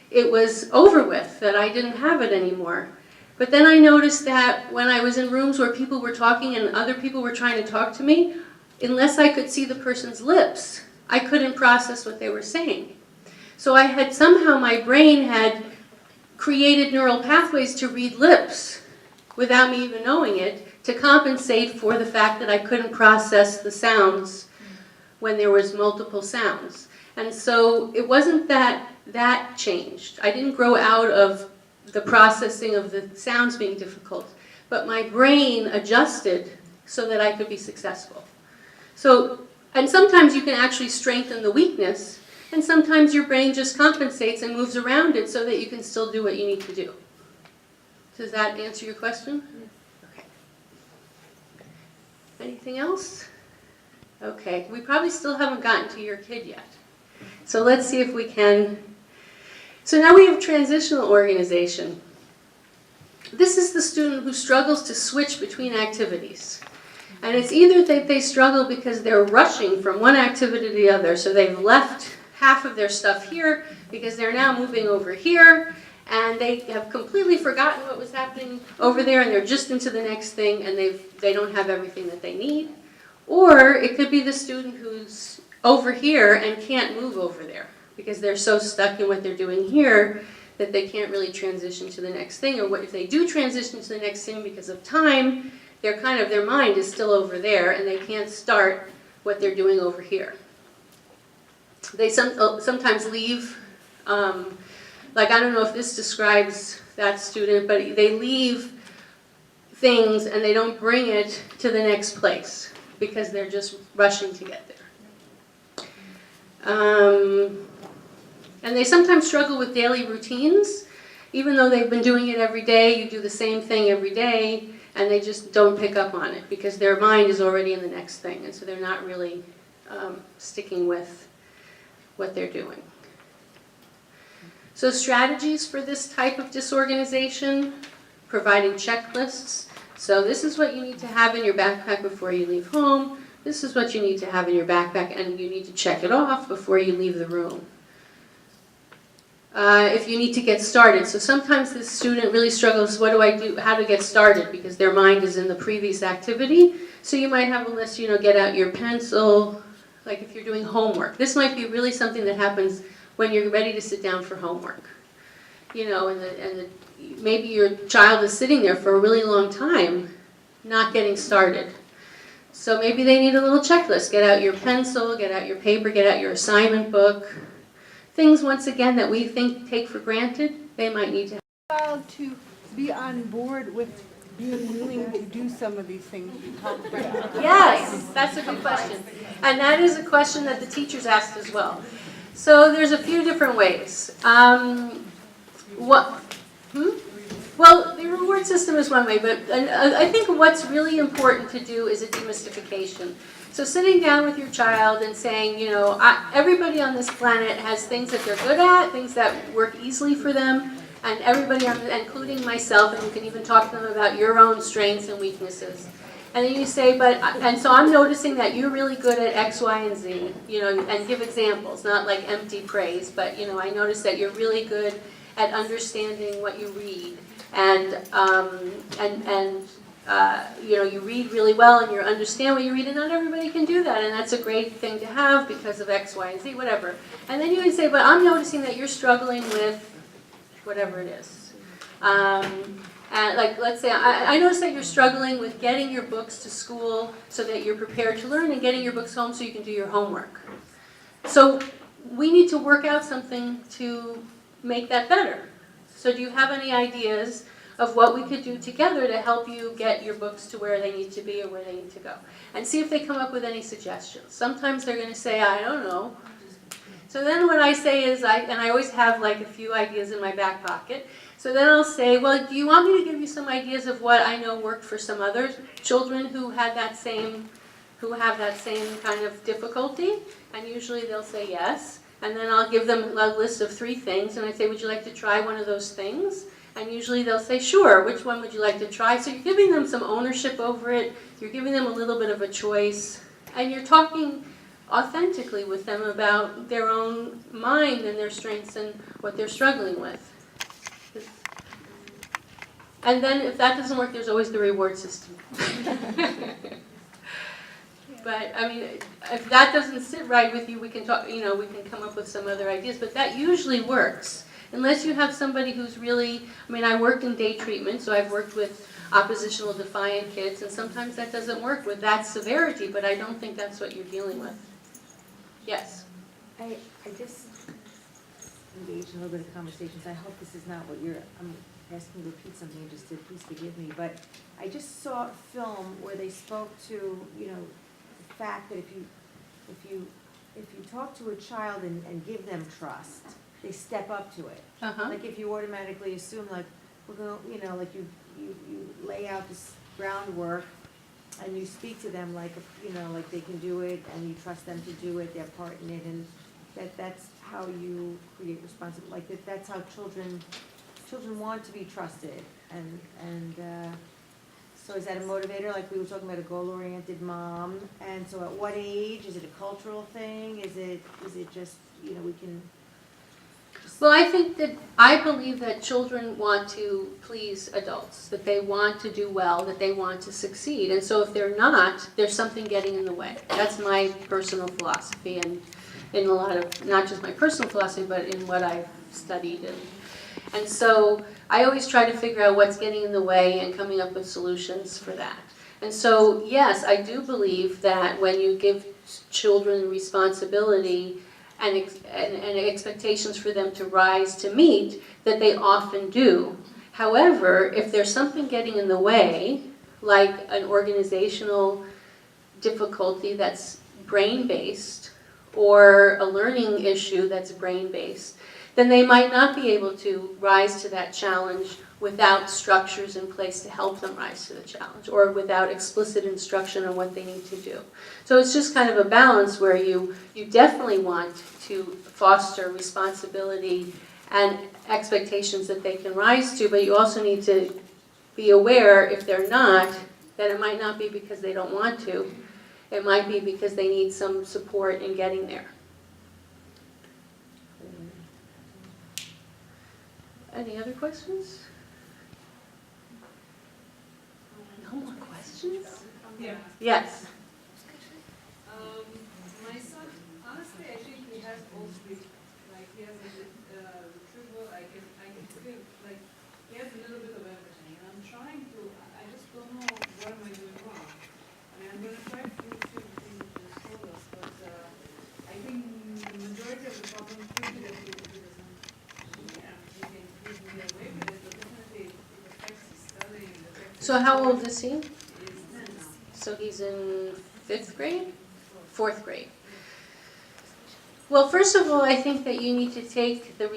it was over with, that I didn't have it anymore. But then I noticed that when I was in rooms where people were talking and other people were trying to talk to me, unless I could see the person's lips, I couldn't process what they were saying. So somehow my brain had created neural pathways to read lips without me even knowing it, to compensate for the fact that I couldn't process the sounds when there was multiple sounds. And so it wasn't that changed. I didn't grow out of the processing of the sounds being difficult, but my brain adjusted so that I could be successful. And sometimes you can actually strengthen the weakness, and sometimes your brain just compensates and moves around it so that you can still do what you need to do. Does that answer your question? Okay. Anything else? Okay, we probably still haven't gotten to your kid yet. So let's see if we can. So now we have transitional organization. This is the student who struggles to switch between activities. And it's either that they struggle because they're rushing from one activity to the other, so they've left half of their stuff here because they're now moving over here, and they have completely forgotten what was happening over there, and they're just into the next thing, and they don't have everything that they need. Or it could be the student who's over here and can't move over there because they're so stuck in what they're doing here that they can't really transition to the next thing. Or what if they do transition to the next thing because of time, their mind is still over there and they can't start what they're doing over here. They sometimes leave, like I don't know if this describes that student, but they leave things and they don't bring it to the next place because they're just rushing to get there. And they sometimes struggle with daily routines, even though they've been doing it every day. You do the same thing every day, and they just don't pick up on it because their mind is already in the next thing, and so they're not really sticking with what they're doing. So strategies for this type of disorganization, providing checklists. So this is what you need to have in your backpack before you leave home. This is what you need to have in your backpack, and you need to check it off before you leave the room. If you need to get started. So sometimes this student really struggles, what do I do, how to get started, because their mind is in the previous activity. So you might have a list, get out your pencil, like if you're doing homework. This might be really something that happens when you're ready to sit down for homework. Maybe your child is sitting there for a really long time, not getting started. So maybe they need a little checklist. Get out your pencil, get out your paper, get out your assignment book. Things, once again, that we take for granted, they might need to have. To be on board with being willing to do some of these things you talked about. Yes, that's a good question. And that is a question that the teachers asked as well. So there's a few different ways. Well, the reward system is one way, but I think what's really important to do is a demystification. So sitting down with your child and saying, everybody on this planet has things that they're good at, things that work easily for them, and everybody, including myself, and you can even talk to them about your own strengths and weaknesses. And then you say, and so I'm noticing that you're really good at X, Y, and Z, and give examples, not like empty praise, but, I notice that you're really good at understanding what you read, and you read really well and you understand what you read, and not everybody can do that, and that's a great thing to have because of X, Y, and Z, whatever. And then you would say, but I'm noticing that you're struggling with whatever it is. And let's say, I notice that you're struggling with getting your books to school so that you're prepared to learn, and getting your books home so you can do your homework. So we need to work out something to make that better. So do you have any ideas of what we could do together to help you get your books to where they need to be or where they need to go? And see if they come up with any suggestions. Sometimes they're going to say, I don't know. So then what I say is, and I always have like a few ideas in my back pocket. So then I'll say, well, do you want me to give you some ideas of what I know worked for some other children who have that same kind of difficulty? And usually they'll say yes. And then I'll give them a list of 3 things, and I say, would you like to try one of those things? And usually they'll say, sure, which one would you like to try? So you're giving them some ownership over it, you're giving them a little bit of a choice, and you're talking authentically with them about their own mind and their strengths and what they're struggling with. And then if that doesn't work, there's always the reward system. But I mean, if that doesn't sit right with you, we can talk. We can come up with some other ideas. But that usually works, unless you have somebody who's really. I mean, I worked in day treatment, so I've worked with oppositional defiant kids, and sometimes that doesn't work with that severity. But I don't think that's what you're dealing with. Yes. I just engaged in a little bit of conversations. I hope this is not what I'm asking you to repeat something you just did. Please forgive me. But I just saw a film where they spoke to the fact that if you talk to a child and give them trust, they step up to it. Like if you automatically assume we're going, like you lay out this groundwork and you speak to them like they can do it, and you trust them to do it, their part in it, and that's how you create responsibility. That's how children want to be trusted, and So is that a motivator, like we were talking about a goal-oriented mom? And so at what age? Is it a cultural thing? Is it just, you know, we can? Well, I believe that children want to please adults, that they want to do well, that they want to succeed. And so if they're not, there's something getting in the way. That's my personal philosophy, and in a lot of, not just my personal philosophy, but in what I've studied. And so I always try to figure out what's getting in the way and coming up with solutions for that. And so, yes, I do believe that when you give children responsibility and expectations for them to rise to meet, that they often do. However, if there's something getting in the way, like an organizational difficulty that's brain-based, or a learning issue that's brain-based, then they might not be able to rise to that challenge without structures in place to help them rise to the challenge, or without explicit instruction on what they need to do. So it's just kind of a balance where you definitely want to foster responsibility and expectations that they can rise to, but you also need to be aware, if they're not, that it might not be because they don't want to. It might be because they need some support in getting there. Any other questions? No more questions? Yeah. Yes. My son, honestly, I think he has all three. Like, he has a retrieval, I can feel, like, he has a little bit of everything. And I'm trying to, I just don't know what am I doing wrong. I mean, I'm going to try to do the things that you told us, but I think the majority of the problem could be that he doesn't, yeah, he can get away with it, but definitely it affects his studying. So how old is he? He's 10 now. So he's in 5th grade? 4th grade. Well, first of all, I think that you need to take the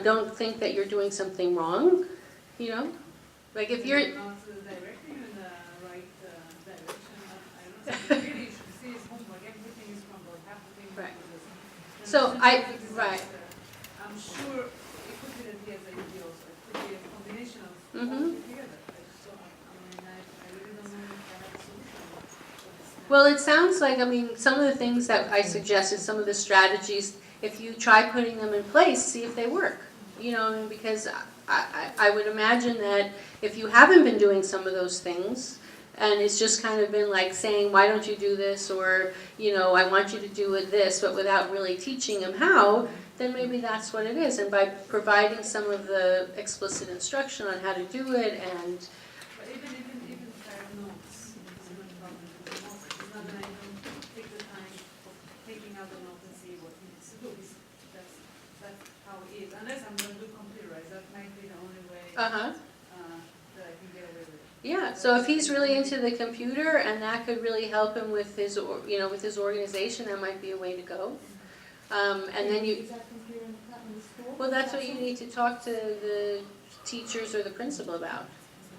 don't think that you're doing something wrong, Like if you're... Not directing you in the right direction. I don't know, really you should see his homework, everything is crumbled, half the thing Right. is So right. I'm sure it could be that he has ADD also, it could be a combination of all Mhm. together. I really don't know if I have a solution for this. Well, it sounds like, some of the things that I suggested, some of the strategies, if you try putting them in place, see if they work. Because I would imagine that if you haven't been doing some of those things, and it's just kind of been like saying, why don't you do this, or, I want you to do this, but without really teaching them how, then maybe that's what it is. And by providing some of the explicit instruction on how to do it, and But even if I have notes, it's not a problem with the notes. It's not that I don't take the time of taking out the note and see what he needs to do. That's how it is. Unless I'm going to do computerized, that might be the only way that I can get away with it. yeah, so if he's really into the computer and that could really help him with his, with his organization, that might be a way to go. And then Is that computer in the school? well, that's what you need to talk to the teachers or the principal about.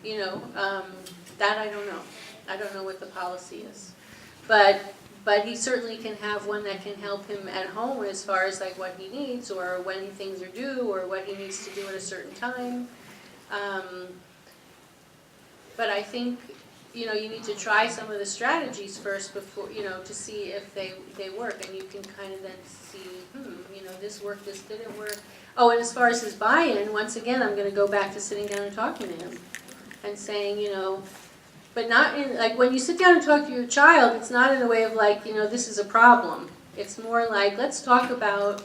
That I don't know. I don't know what the policy is. But he certainly can have one that can help him at home as far as like what he needs, or when things are due, or what he needs to do at a certain time. But I think, you need to try some of the strategies first before, to see if they work. And you can kind of then see, this worked, this didn't work. Oh, and as far as his buy-in, once again, I'm going to go back to sitting down and talking to him and saying, but not in, like when you sit down and talk to your child, it's not in a way of like, this is a problem. It's more like, let's talk about,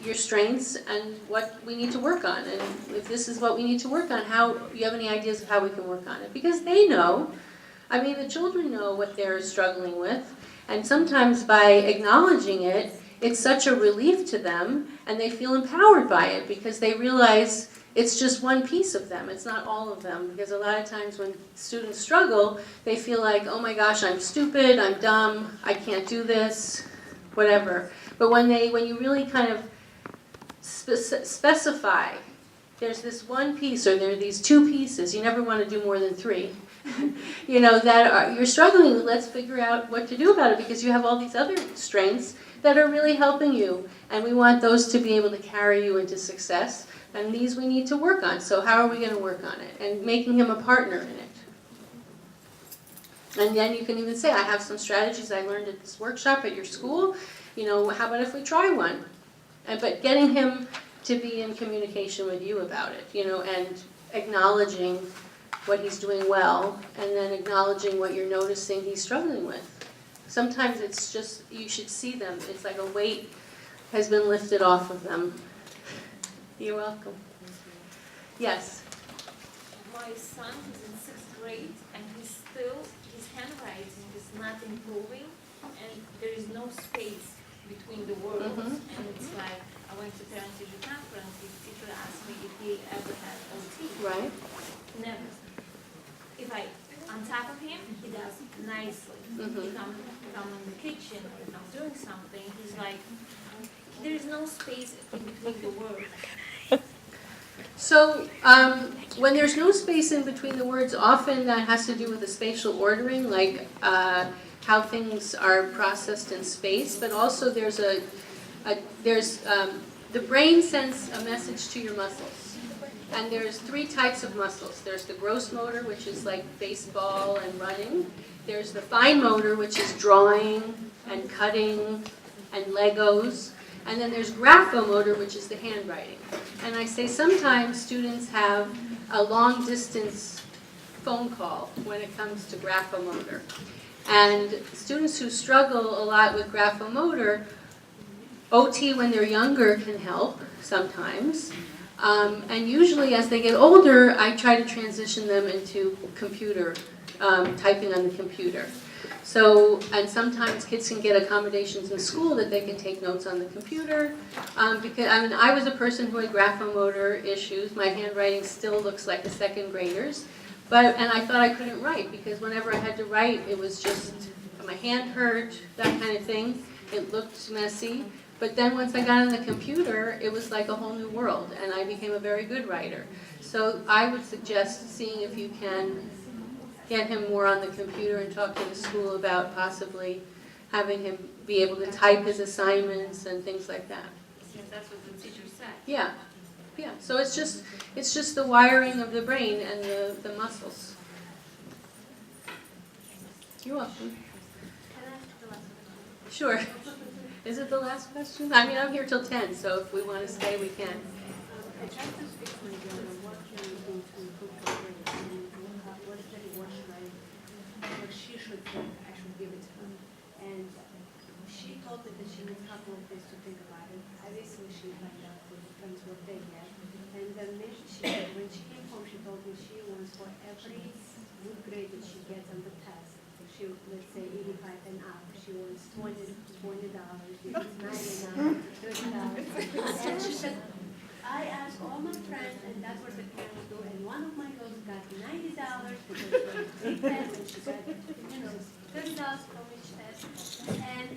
your strengths and what we need to work on. And if this is what we need to work on, how, you have any ideas of how we can work on it? Because they know, the children know what they're struggling with. And sometimes by acknowledging it, it's such a relief to them, and they feel empowered by it because they realize it's just one piece of them. It's not all of them. Because a lot of times when students struggle, they feel like, oh my gosh, I'm stupid, I'm dumb, I can't do this, whatever. But when you really kind of specify, there's this one piece, or there are these two pieces, you never want to do more than 3, you're struggling, let's figure out what to do about it, because you have all these other strengths that are really helping you, and we want those to be able to carry you into success, and these we need to work on. So how are we going to work on it? And making him a partner in it. And then you can even say, I have some strategies I learned at this workshop at your school, you know, how about if we try one? But getting him to be in communication with you about it, you know, and acknowledging what he's doing well, and then acknowledging what you're noticing he's struggling with. Sometimes it's just, you should see them, it's like a weight has been lifted off of them. You're welcome. Yes? My son is in 6th grade and his handwriting is not improving and there is no space between the words. And it's like, I went to parent teacher conference, his teacher asked me if he ever had OT. Right. Never. If I, on top of him, he does nicely. If I'm in the kitchen or if I'm doing something, he's like, there's no space in between the words. So when there's no space in between the words, often that has to do with the spatial ordering, like how things are processed in space, but also there's the brain sends a message to your muscles. And there's 3 types of muscles. There's the gross motor, which is like baseball and running. There's the fine motor, which is drawing and cutting and Legos. And then there's graphomotor, which is the handwriting. And I say sometimes students have a long distance phone call when it comes to graphomotor. And students who struggle a lot with graphomotor, OT when they're younger can help sometimes. And usually as they get older, I try to transition them into computer, typing on the computer. So, and sometimes kids can get accommodations in school that they can take notes on the computer. Because, I mean, I was a person who had graphomotor issues. My handwriting still looks like a 2nd grader's. And I thought I couldn't write because whenever I had to write, it was just, my hand hurt, that kind of thing. It looked messy. But then once I got on the computer, it was like a whole new world, and I became a very good writer. So I would suggest seeing if you can get him more on the computer and talk to the school about possibly having him be able to type his assignments and things like that. Yes, that's what the teacher said. Yeah, yeah. So it's just the wiring of the brain and the muscles. You're welcome. Can I ask the last question? Sure. Is it the last question? I mean, I'm here till 10, so if we want to stay, we can. I tried to speak to my daughter, what can we do to improve her grades? What should what she should think I should give it to her? And she told me that she needs a couple of days to think about it. Obviously, she found out what friends what they had. And then when she came home, she told me she wants for every good grade that she gets on the test, if she, let's say 85 and up, she wants $20, if it's 99, $30. And she said, I asked all my friends, and that's what the parents do, and one of my girls got $90 because they test, and she got, $30 from each test. And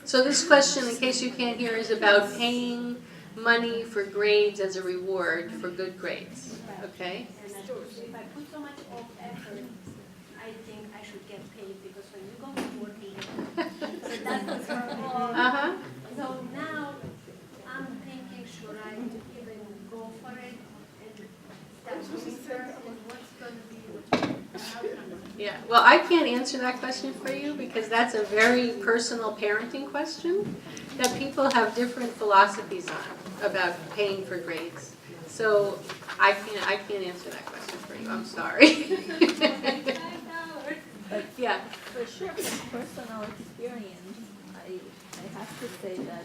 So this question, in case you can't hear, is about paying money for grades as a reward for good grades, okay? And if I put so much effort, I think I should get paid, because when you go to working, so that was her goal. So now, I'm thinking, should I even go for it and start doing her, and what's going to be the outcome? Yeah, well, I can't answer that question for you because that's a very personal parenting question that people have different philosophies on about paying for grades. So I can't answer that question for you, I'm sorry. Yeah. For sure, from personal experience, I have to say that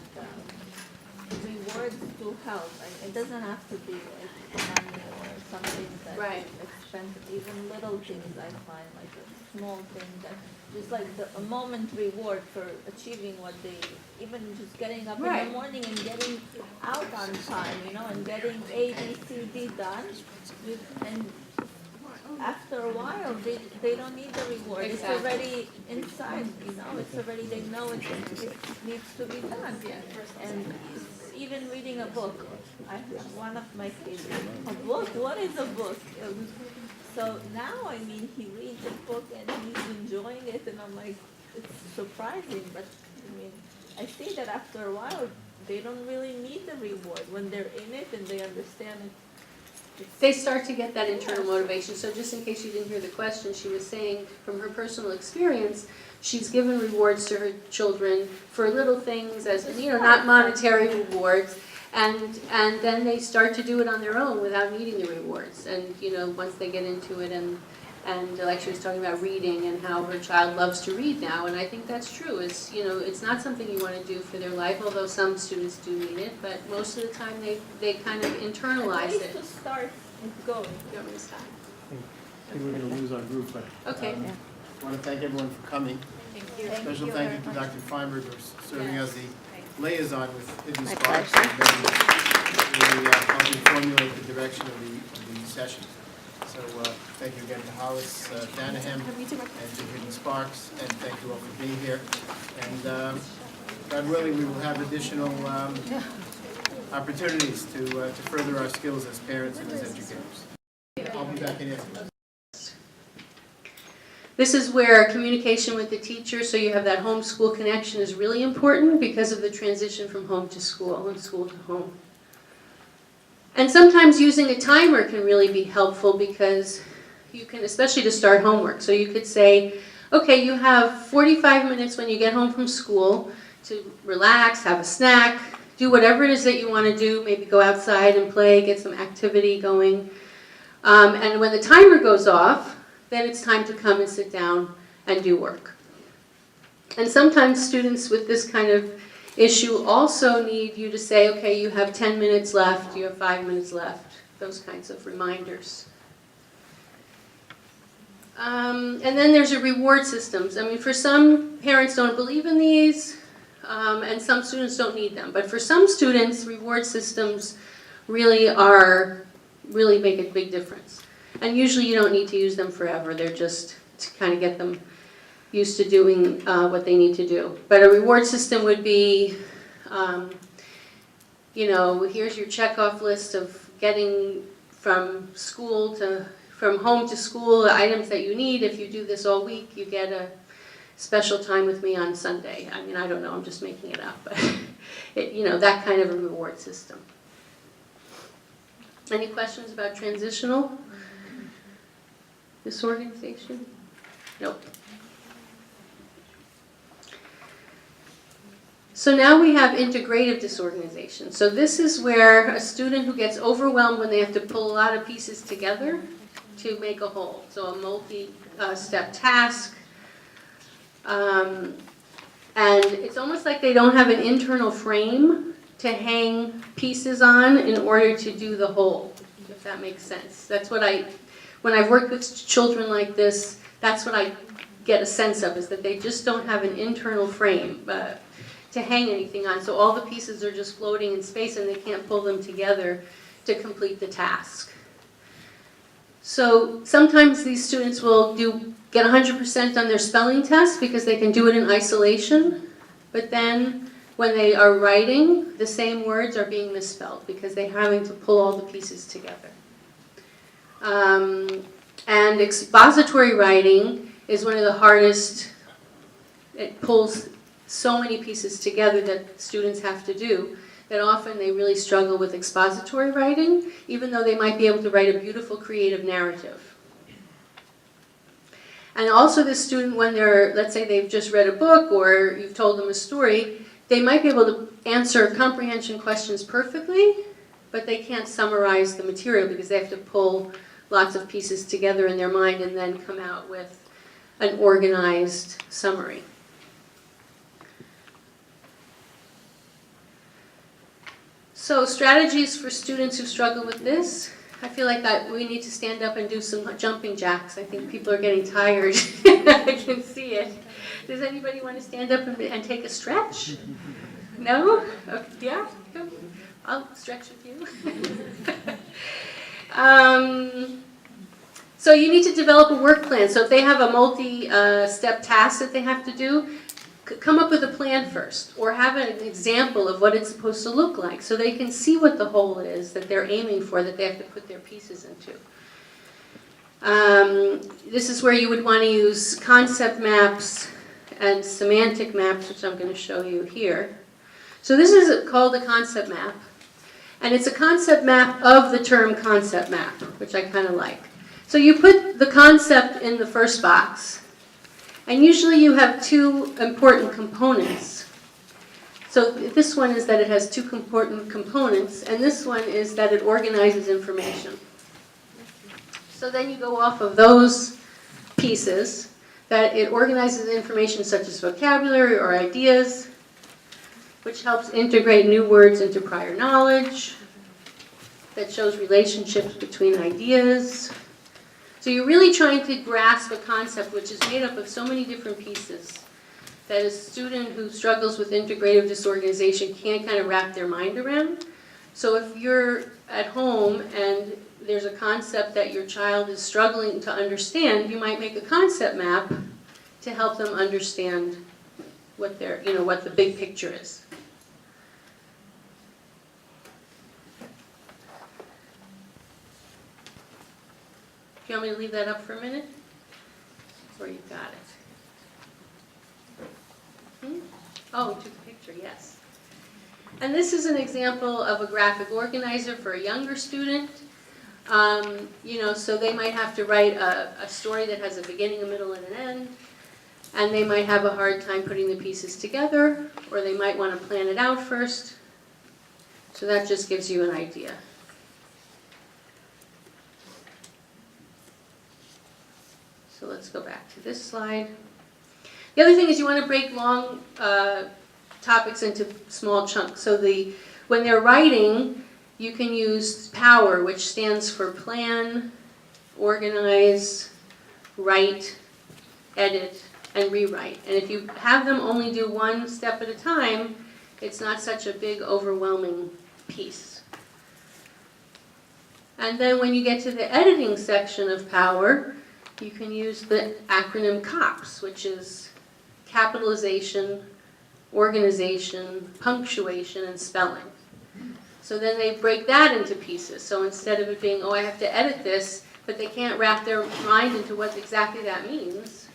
rewards do help. It doesn't have to be like money or something that's expensive. Even little things I find, like a small thing that just like a moment reward for achieving what they, even just getting up in the morning and getting out on time, and getting A, B, C, D done. And after a while, they don't need the reward. It's already inside, it's already, they know it needs to be done. And even reading a book, one of my favorites, a book, what is a book? So now, he reads a book and he's enjoying it, and I'm like, it's surprising, but I see that after a while, they don't really need the reward when they're in it and they understand they start to get that internal motivation. So just in case you didn't hear the question, she was saying from her personal experience, she's given rewards to her children for little things, as not monetary rewards, and then they start to do it on their own without needing the rewards. And once they get into it, and like she was talking about reading and how her child loves to read now, and I think that's true. It's not something you want to do for their life, although some students do need it, but most of the time they kind of internalize it. To start going. You want me to stop? I think we're gonna lose our group, but. Okay. I want to thank everyone for coming. Thank you. Special thank you to Dr. Feinberg for serving as the liaison with Hidden My Sparks. pleasure. And really helping formulate the direction of the session. So thank you again to Hollis, Dannaham, and to Hidden Sparks, and thank you all for being here. And God willing, we will have additional opportunities to further our skills as parents and as educators. I'll be back in after. This is where communication with the teacher, so you have that home-school connection, is really important because of the transition from home to school and school to home. And sometimes using a timer can really be helpful because you can, especially to start homework. So you could say, okay, you have 45 minutes when you get home from school to relax, have a snack, do whatever it is that you want to do, maybe go outside and play, get some activity going. And when the timer goes off, then it's time to come and sit down and do work. And sometimes students with this kind of issue also need you to say, okay, you have 10 minutes left, you have 5 minutes left, those kinds of reminders. And then there's a reward systems. I mean, for some parents don't believe in these, and some students don't need them. But for some students, reward systems really make a big difference. And usually you don't need to use them forever. They're just to kind of get them used to doing what they need to do. But a reward system would be, here's your checkoff list of getting from home to school, the items that you need. If you do this all week, you get a special time with me on Sunday. I mean, I don't know, I'm just making it up, but that kind of a reward system. Any questions about transitional disorganization? Nope. So now we have integrative disorganization. So this is where a student who gets overwhelmed when they have to pull a lot of pieces together to make a whole. So a multi-step task. And it's almost like they don't have an internal frame to hang pieces on in order to do the whole, if that makes sense. That's what when I've worked with children like this, that's what I get a sense of, is that they just don't have an internal frame to hang anything on. So all the pieces are just floating in space and they can't pull them together to complete the task. So sometimes these students will get 100% on their spelling test because they can do it in isolation, but then when they are writing, the same words are being misspelled because they're having to pull all the pieces together. And expository writing is one of the hardest. It pulls so many pieces together that students have to do that often they really struggle with expository writing, even though they might be able to write a beautiful creative narrative. And also the student, when let's say they've just read a book or you've told them a story, they might be able to answer comprehension questions perfectly, but they can't summarize the material because they have to pull lots of pieces together in their mind and then come out with an organized summary. So strategies for students who struggle with this. I feel like we need to stand up and do some jumping jacks. I think people are getting tired. I can see it. Does anybody want to stand up and take a stretch? No? Okay. Yeah? I'll stretch with you. So you need to develop a work plan. So if they have a multi-step task that they have to do, come up with a plan first, or have an example of what it's supposed to look like so they can see what the whole is that they're aiming for, that they have to put their pieces into. This is where you would want to use concept maps and semantic maps, which I'm going to show you here. So this is called a concept map. And it's a concept map of the term concept map, which I kind of like. So you put the concept in the first box, and usually you have two important components. So this one is that it has two important components, and this one is that it organizes information. So then you go off of those pieces, that it organizes information such as vocabulary or ideas, which helps integrate new words into prior knowledge, that shows relationships between ideas. So you're really trying to grasp a concept which is made up of so many different pieces that a student who struggles with integrative disorganization can't kind of wrap their mind around. So if you're at home and there's a concept that your child is struggling to understand, you might make a concept map to help them understand what what the big picture is. Do you want me to leave that up for a minute? Or you got it? Oh, we took a picture, yes. And this is an example of a graphic organizer for a younger student. So they might have to write a story that has a beginning, a middle, and an end. And they might have a hard time putting the pieces together, or they might want to plan it out first. So that just gives you an idea. So let's go back to this slide. The other thing is you want to break long topics into small chunks. So when they're writing, you can use POWER, which stands for plan, organize, write, edit, and rewrite. And if you have them only do one step at a time, it's not such a big, overwhelming piece. And then when you get to the editing section of POWER, you can use the acronym COPS, which is capitalization, organization, punctuation, and spelling. So then they break that into pieces. So instead of it being, oh, I have to edit this, but they can't wrap their mind into what exactly that means,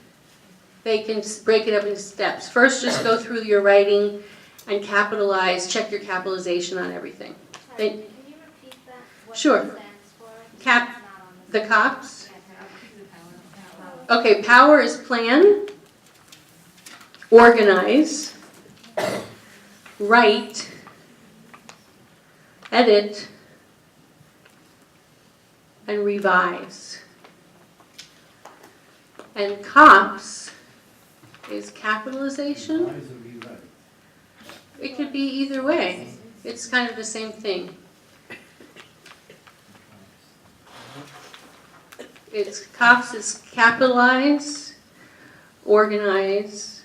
they can break it up into steps. First, just go through your writing and capitalize, check your capitalization on everything. Can you repeat that? What Sure. it stands for? The COPS. Okay, POWER is plan, organize, write, edit, and revise. And COPS is capitalization. It could be either way. It's kind of the same thing. COPS is capitalize, organize.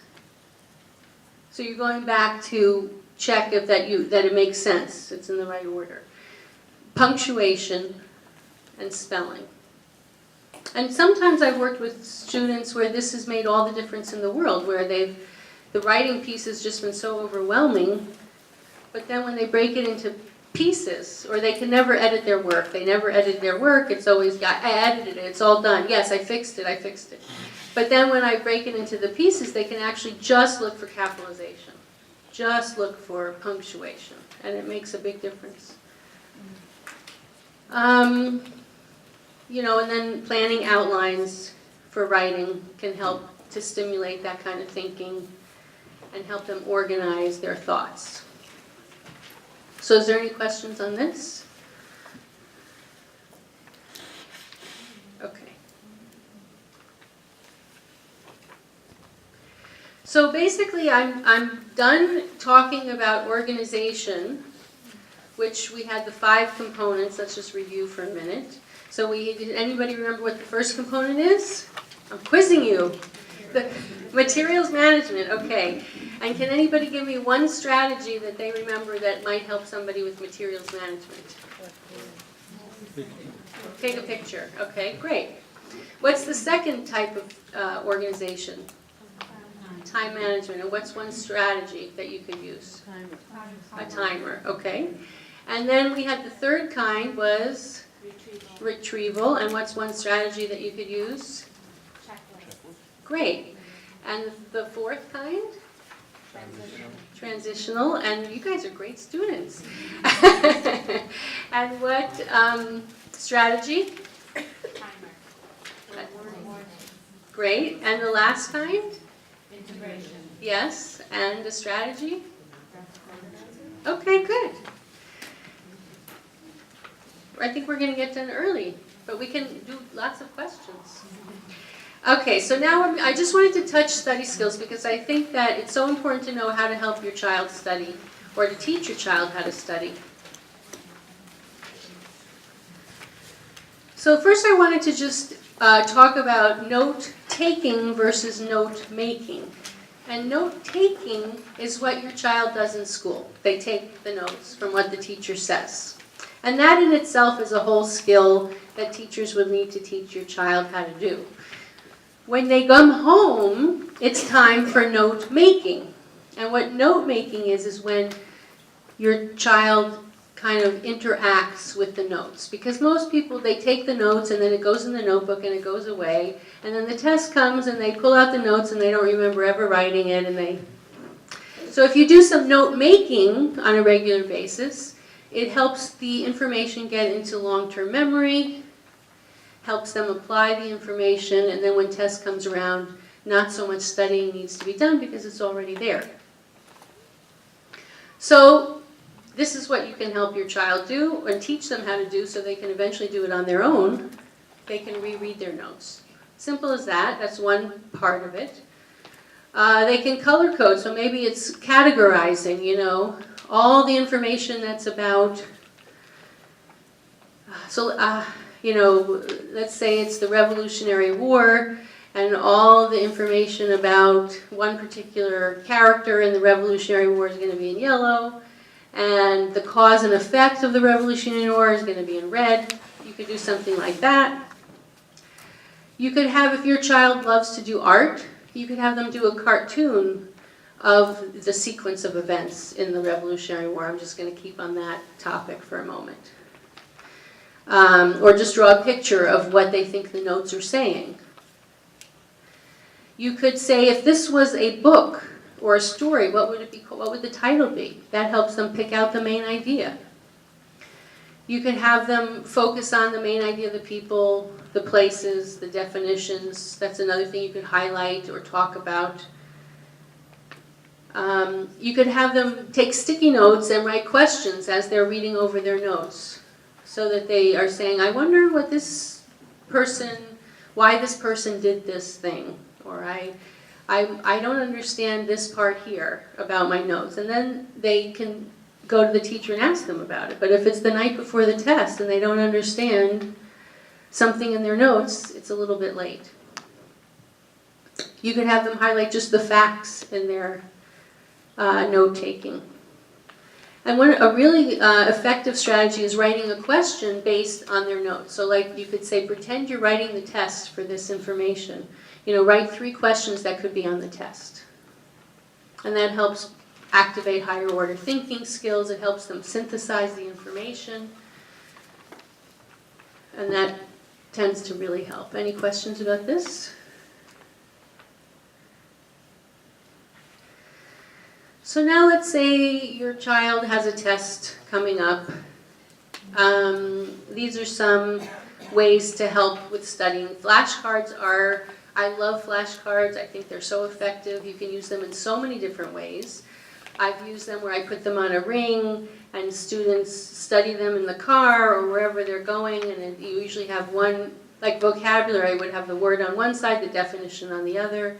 So you're going back to check if that it makes sense. It's in the right order. Punctuation and spelling. And sometimes I've worked with students where this has made all the difference in the world, where the writing piece has just been so overwhelming, but then when they break it into pieces, or they can never edit their work. They never edit their work. It's always I edited it. It's all done. Yes, I fixed it. But then when I break it into the pieces, they can actually just look for capitalization. Just look for punctuation. And it makes a big difference. And then planning outlines for writing can help to stimulate that kind of thinking and help them organize their thoughts. So is there any questions on this? Okay. So basically I'm done talking about organization, which we had the 5 components. Let's just review for a minute. So did anybody remember what the first component is? I'm quizzing you. The materials management, okay. And can anybody give me one strategy that they remember that might help somebody with materials management? Take a picture. Okay, great. What's the second type of organization? Time management. And what's one strategy that you could use? A timer. Okay. And then we had the third kind was retrieval. And what's one strategy that you could use? Great. And the fourth kind? transitional, and you guys are great students. And what strategy? Great. And the last kind? Integration. Yes. And the strategy? Okay, good. I think we're going to get done early, but we can do lots of questions. Okay, so now I just wanted to touch study skills because I think that it's so important to know how to help your child study or to teach your child how to study. So first I wanted to just talk about note-taking versus note-making. And note-taking is what your child does in school. They take the notes from what the teacher says. And that in itself is a whole skill that teachers would need to teach your child how to do. When they come home, it's time for note-making. And what note-making is when your child kind of interacts with the notes. Because most people, they take the notes and then it goes in the notebook and it goes away. And then the test comes and they pull out the notes and they don't remember ever writing it. So if you do some note-making on a regular basis, it helps the information get into long-term memory, helps them apply the information, and then when test comes around, not so much studying needs to be done because it's already there. So this is what you can help your child do and teach them how to do so they can eventually do it on their own. They can reread their notes. Simple as that. That's one part of it. They can color code, so maybe it's categorizing, you know, all the information that's about, you know, let's say it's the Revolutionary War, and all the information about one particular character in the Revolutionary War is going to be in yellow, and the cause and effect of the Revolutionary War is going to be in red. You could do something like that. You could have, if your child loves to do art, you could have them do a cartoon of the sequence of events in the Revolutionary War. I'm just going to keep on that topic for a moment. Or just draw a picture of what they think the notes are saying. You could say, if this was a book or a story, what would it be called? What would the title be? That helps them pick out the main idea. You could have them focus on the main idea of the people, the places, the definitions. That's another thing you could highlight or talk about. You could have them take sticky notes and write questions as they're reading over their notes, so that they are saying, I wonder what this person, why this person did this thing, or I don't understand this part here about my notes. And then they can go to the teacher and ask them about it. But if it's the night before the test and they don't understand something in their notes, it's a little bit late. You could have them highlight just the facts in their note-taking. And a really effective strategy is writing a question based on their notes. So like you could say, pretend you're writing the test for this information. You know, write 3 questions that could be on the test. And that helps activate higher order thinking skills. It helps them synthesize the information. And that tends to really help. Any questions about this? So now let's say your child has a test coming up. These are some ways to help with studying. Flashcards are, I love flashcards. I think they're so effective. You can use them in so many different ways. I've used them where I put them on a ring and students study them in the car or wherever they're going, and you usually have one, like vocabulary would have the word on one side, the definition on the other.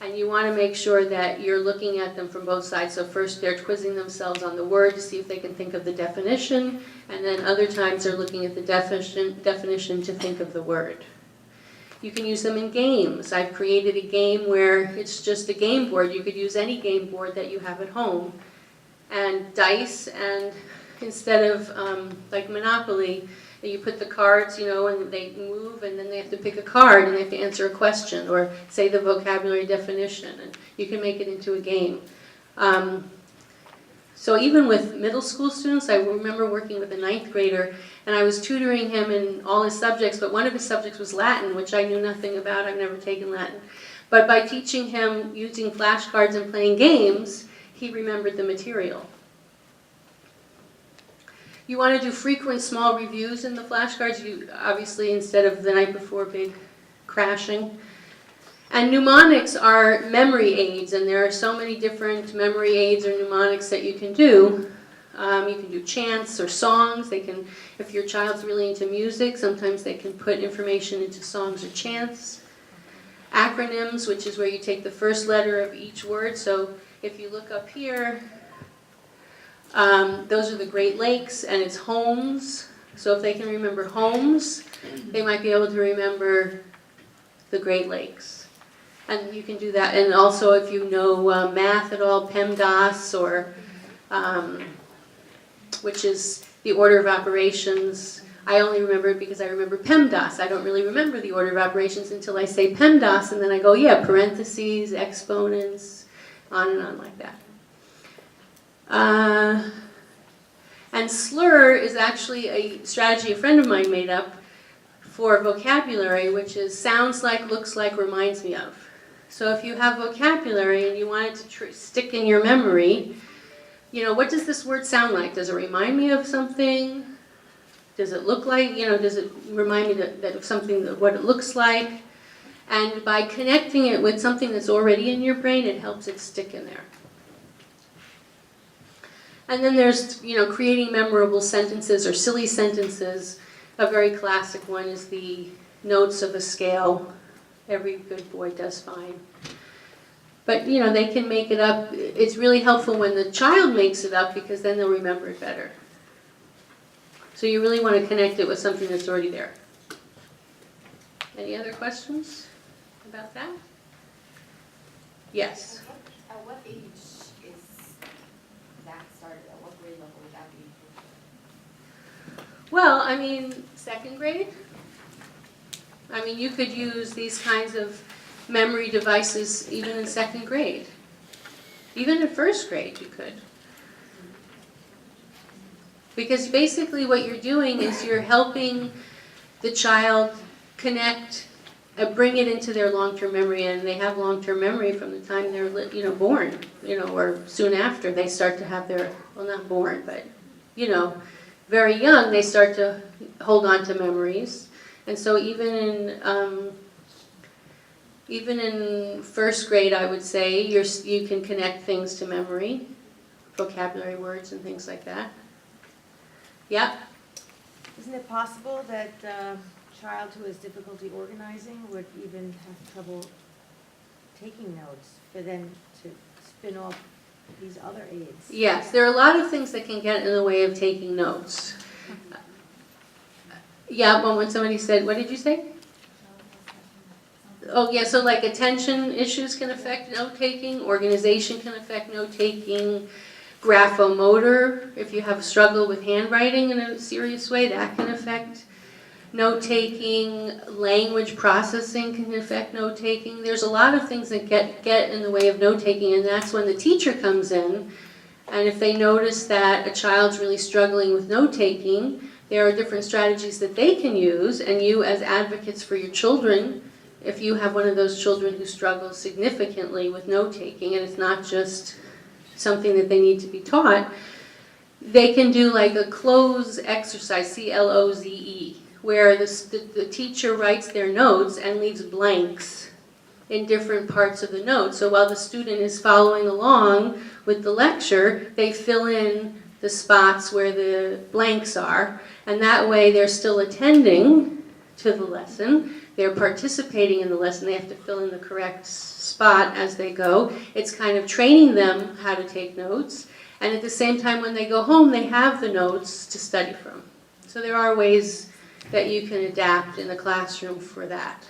And you want to make sure that you're looking at them from both sides. So first they're quizzing themselves on the word to see if they can think of the definition, and then other times they're looking at the definition to think of the word. You can use them in games. I've created a game where it's just a game board. You could use any game board that you have at home. And dice, and instead of like Monopoly, you put the cards, you know, and they move, and then they have to pick a card, and they have to answer a question, or say the vocabulary definition, and you can make it into a game. So even with middle school students, I remember working with a 9th grader, and I was tutoring him in all his subjects, but one of his subjects was Latin, which I knew nothing about. I've never taken Latin. But by teaching him using flashcards and playing games, he remembered the material. You want to do frequent small reviews in the flashcards, you obviously instead of the night before big crashing. And mnemonics are memory aids, and there are so many different memory aids or mnemonics that you can do. You can do chants or songs. They can, if your child's really into music, sometimes they can put information into songs or chants. Acronyms, which is where you take the first letter of each word. So if you look up here, those are the Great Lakes, and it's homes. So if they can remember homes, they might be able to remember the Great Lakes. And you can do that. And also if you know math at all, PEMDAS, or which is the order of operations. I only remember it because I remember PEMDAS. I don't really remember the order of operations until I say PEMDAS, and then I go, yeah, parentheses, exponents, on like that. And slur is actually a strategy a friend of mine made up for vocabulary, which is sounds like, looks like, reminds me of. So if you have vocabulary and you want it to stick in your memory, you know, what does this word sound like? Does it remind me of something? Does it look like, you know, does it remind me that of something, what it looks like? And by connecting it with something that's already in your brain, it helps it stick in there. And then there's, you know, creating memorable sentences or silly sentences. A very classic one is the notes of a scale. Every good boy does fine. But, you know, they can make it up. It's really helpful when the child makes it up because then they'll remember it better. So you really want to connect it with something that's already there. Any other questions about that? Yes? At what age is that started? At what grade level would that be? Well, I mean, second grade. I mean, you could use these kinds of memory devices even in second grade. Even in first grade you could. Because basically what you're doing is you're helping the child connect, bring it into their long-term memory, and they have long-term memory from the time they're, you know, born, you know, or soon after they start to have their, well, not born, but, you know, very young they start to hold on to memories. And so even in first grade, I would say, you can connect things to memory, vocabulary words and things like that. Yeah? Isn't it possible that a child who has difficulty organizing would even have trouble taking notes for them to spin off these other aids? Yes, there are a lot of things that can get in the way of taking notes. Yeah, well, when somebody said, what did you say? Oh, yeah, so like attention issues can affect note-taking, organization can affect note-taking, graphomotor, if you have a struggle with handwriting in a serious way, that can affect note-taking, language processing can affect note-taking. There's a lot of things that get in the way of note-taking, and that's when the teacher comes in, and if they notice that a child's really struggling with note-taking, there are different strategies that they can use, and you as advocates for your children, if you have one of those children who struggles significantly with note-taking, and it's not just something that they need to be taught, they can do like a cloze exercise, C-L-O-Z-E, where the teacher writes their notes and leaves blanks in different parts of the note. So while the student is following along with the lecture, they fill in the spots where the blanks are, and that way they're still attending to the lesson. They're participating in the lesson. They have to fill in the correct spot as they go. It's kind of training them how to take notes. And at the same time, when they go home, they have the notes to study from. So there are ways that you can adapt in the classroom for that.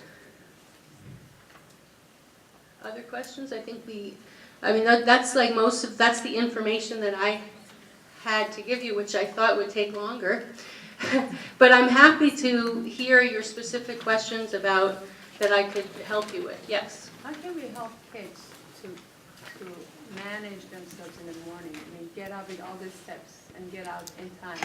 Other questions? I think that's like that's the information that I had to give you, which I thought would take longer. But I'm happy to hear your specific questions about that I could help you with. Yes? How can we help kids to manage themselves in the morning? I mean, get up with all the steps and get out in time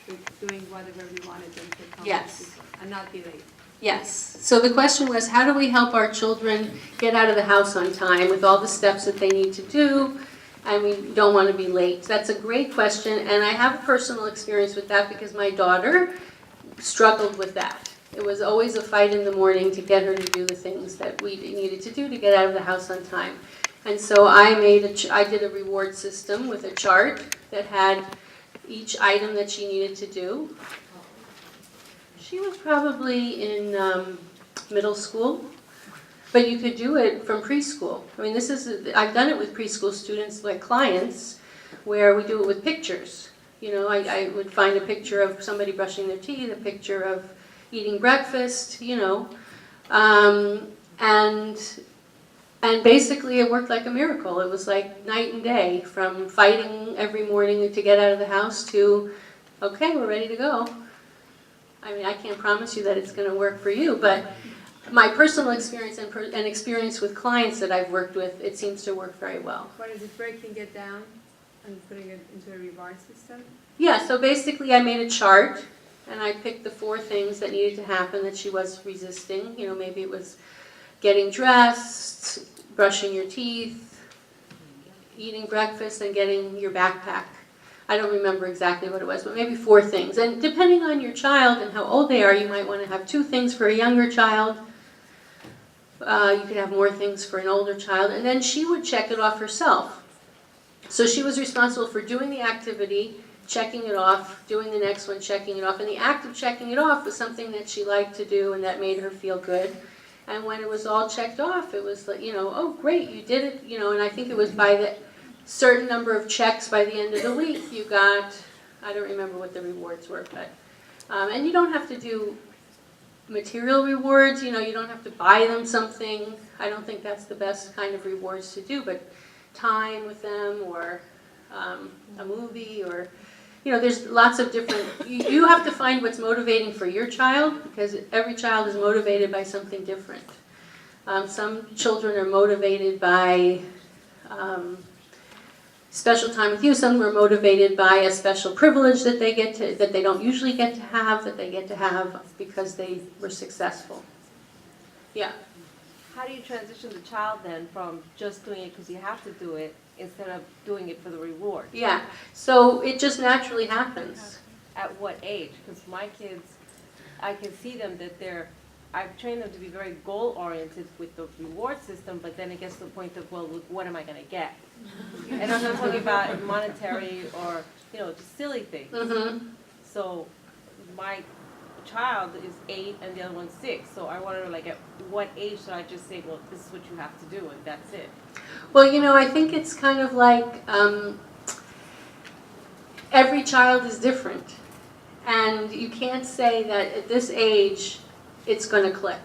to doing whatever we wanted them to accomplish. Yes. And not be late. Yes. So the question was, how do we help our children get out of the house on time with all the steps that they need to do and we don't want to be late? That's a great question, and I have personal experience with that because my daughter struggled with that. It was always a fight in the morning to get her to do the things that we needed to do to get out of the house on time. And so I did a reward system with a chart that had each item that she needed to do. She was probably in middle school, but you could do it from preschool. I mean, I've done it with preschool students, like clients, where we do it with pictures. You know, I would find a picture of somebody brushing their teeth, a picture of eating breakfast, you know, and basically it worked like a miracle. It was like night and day, from fighting every morning to get out of the house to, okay, we're ready to go. I mean, I can't promise you that it's going to work for you, but my personal experience and experience with clients that I've worked with, it seems to work very well. What is it, breaking it down and putting it into a reward system? Yeah, so basically I made a chart, and I picked the 4 things that needed to happen that she was resisting. You know, maybe it was getting dressed, brushing your teeth, eating breakfast, and getting your backpack. I don't remember exactly what it was, but maybe 4 things. And depending on your child and how old they are, you might want to have 2 things for a younger child. You could have more things for an older child. And then she would check it off herself. So she was responsible for doing the activity, checking it off, doing the next one, checking it off. And the act of checking it off was something that she liked to do and that made her feel good. And when it was all checked off, it was like, you know, oh, great, you did it. You know, and I think it was by the certain number of checks by the end of the week, you got, I don't remember what the rewards were, but, and you don't have to do material rewards, you know, you don't have to buy them something. I don't think that's the best kind of rewards to do, but time with them, or a movie, or, you know, there's lots of different, you have to find what's motivating for your child, because every child is motivated by something different. Some children are motivated by special time with you. Some were motivated by a special privilege that they get to, that they don't usually get to have, that they get to have because they were successful. Yeah. How do you transition the child then from just doing it because you have to do it instead of doing it for the reward? Yeah. So it just naturally happens. At what age? Because my kids, I can see them that I've trained them to be very goal-oriented with the reward system, but then it gets to the point of, well, look, what am I going to get? And I'm not talking about monetary or, you know, just silly things. Mm-hmm. So my child is 8 and the other one's 6. So I want to know, like, at what age should I just say, well, this is what you have to do, and that's it? Well, you know, I think it's kind of like every child is different. And you can't say that at this age it's going to click.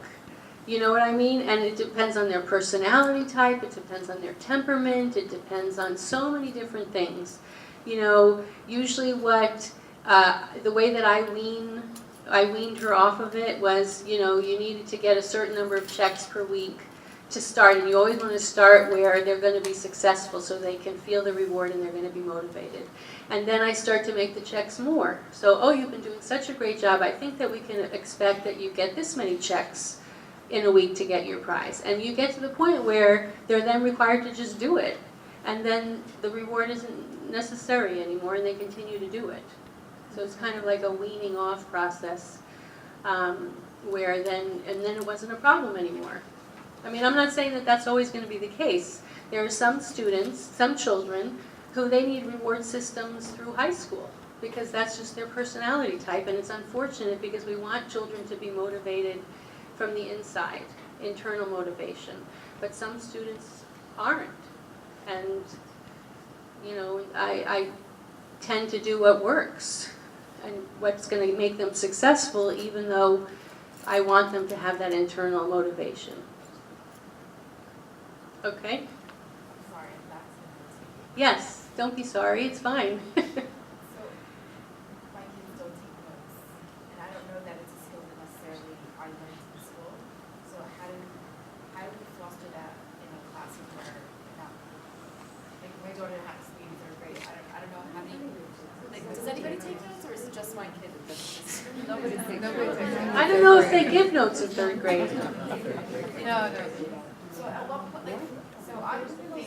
You know what I mean? And it depends on their personality type, it depends on their temperament, it depends on so many different things. You know, usually what, the way that I weaned her off of it was, you know, you needed to get a certain number of checks per week to start, and you always want to start where they're going to be successful so they can feel the reward and they're going to be motivated. And then I start to make the checks more. So, oh, you've been doing such a great job. I think that we can expect that you get this many checks in a week to get your prize. And you get to the point where they're then required to just do it. And then the reward isn't necessary anymore and they continue to do it. So it's kind of like a weaning off process where then it wasn't a problem anymore. I mean, I'm not saying that that's always going to be the case. There are some students, some children, who they need reward systems through high school because that's just their personality type, and it's unfortunate because we want children to be motivated from the inside, internal motivation, but some students aren't. And, you know, I tend to do what works and what's going to make them successful, even though I want them to have that internal motivation. Okay? Sorry, that's Yes, don't be sorry, it's fine. so my kids don't take notes, and I don't know that it's a skill that necessarily I learned in school. So how do we foster that in a classroom where not, like my daughter has to be in 3rd grade. I don't know how many. Like, does anybody take notes, or is it just my kid? Nobody takes notes. I don't know if they give notes in 3rd grade. No. So at what point, like, so I was thinking,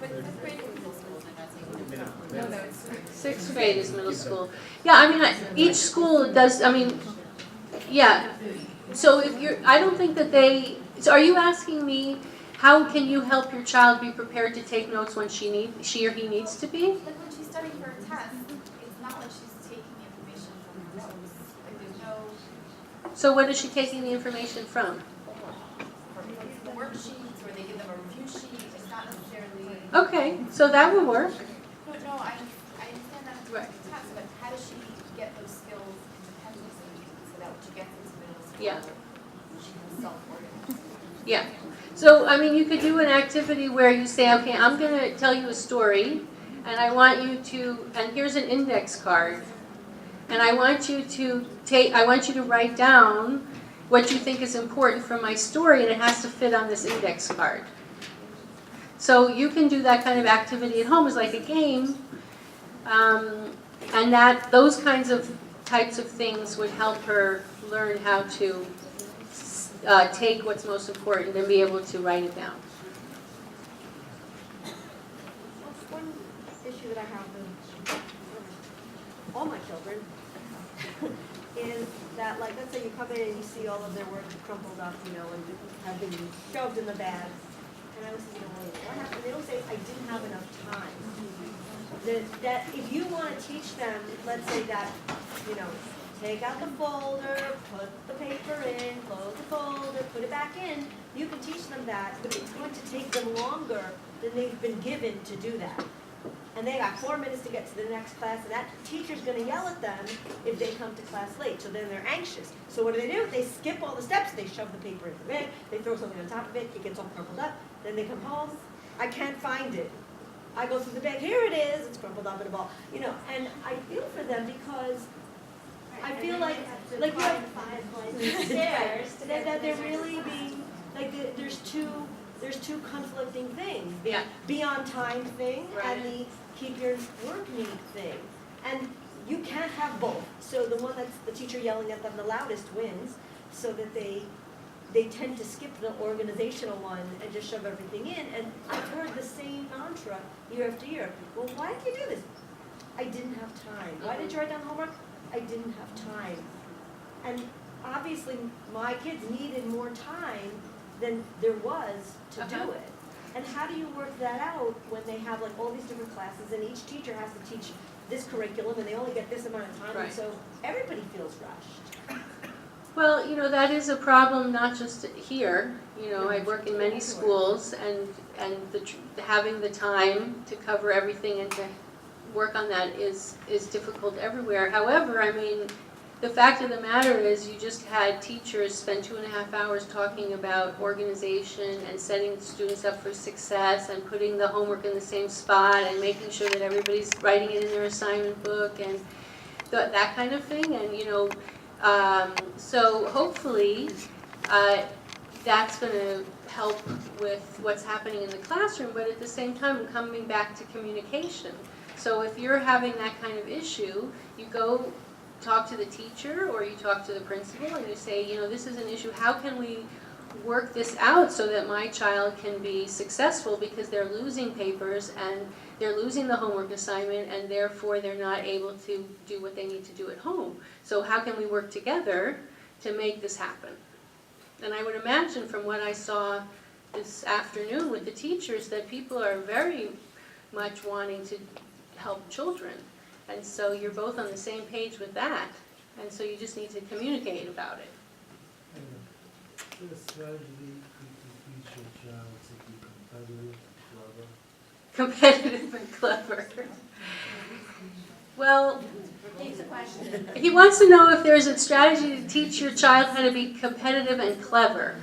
But fifth grade is middle school, then that's even. Middle. No, it's. Sixth grade is middle school. Yeah, I mean, each school does, I mean, yeah. So if you're, I don't think that so are you asking me, how can you help your child be prepared to take notes when she or he needs to be? Like when she's studying for a test, it's not like she's taking the information from her notes. Like there's no, So what is she taking the information from? from the worksheets, or they give them a review sheet, it's not necessarily. Okay, so that would work. No, I understand that it's a Right. test, but how does she get those skills independently so that when she gets into middle school, Yeah. she can self-organize? Yeah. So, I mean, you could do an activity where you say, okay, I'm going to tell you a story, and I want you to, and here's an index card, and I want you to write down what you think is important from my story, and it has to fit on this index card. So you can do that kind of activity at home as like a game, and those types of things would help her learn how to take what's most important and be able to write it down. One issue that I have with all my children is that, like, let's say you come in and you see all of their work crumpled up, you know, and have been shoved in the bag. And I was thinking, well, what happened? They don't say, I didn't have enough time. That if you want to teach them, let's say that, you know, take out the folder, put the paper in, close the folder, put it back in, you can teach them that, but it's going to take them longer than they've been given to do that. And they got 4 minutes to get to the next class, and that teacher's gonna yell at them if they come to class late, so then they're anxious. So what do? They skip all the steps, they shove the paper in the bag, they throw something on top of it, it gets all crumpled up, then they come home, I can't find it. I go through the bag, here it is, it's crumpled up in a ball, you know, and I feel for them because I feel like you have 5 flights of stairs, that they're really being, like, there's two conflicting things. The Yeah. be on time thing and Right. the keep your work neat thing. And you can't have both. So the one that's the teacher yelling at them the loudest wins, so that they tend to skip the organizational one and just shove everything in. And I've heard the same mantra year after year. Well, why did you do this? I didn't have time. Why did you write down homework? I didn't have time. And obviously my kids needed more time than there was to do it. And how do you work that out when they have like all these different classes and each teacher has to teach this curriculum and they only get this amount of time, Right. and so everybody feels rushed. Well, you know, that is a problem not just here. You know, I work in many schools, and having the time to cover everything and to work on that is difficult everywhere. However, I mean, the fact of the matter is you just had teachers spend 2.5 hours talking about organization and setting students up for success and putting the homework in the same spot and making sure that everybody's writing it in their assignment book and that kind of thing. And, you know, so hopefully that's going to help with what's happening in the classroom, but at the same time coming back to communication. So if you're having that kind of issue, you go talk to the teacher or you talk to the principal and you say, you know, this is an issue, how can we work this out so that my child can be successful, because they're losing papers and they're losing the homework assignment and therefore they're not able to do what they need to do at home. So how can we work together to make this happen? And I would imagine from what I saw this afternoon with the teachers that people are very much wanting to help children. And so you're both on the same page with that. And so you just need to communicate about it. The strategy to teach your child to be competitive, Competitive and clever. Well, Here's a question. he wants to know if there's a strategy to teach your child how to be competitive and clever.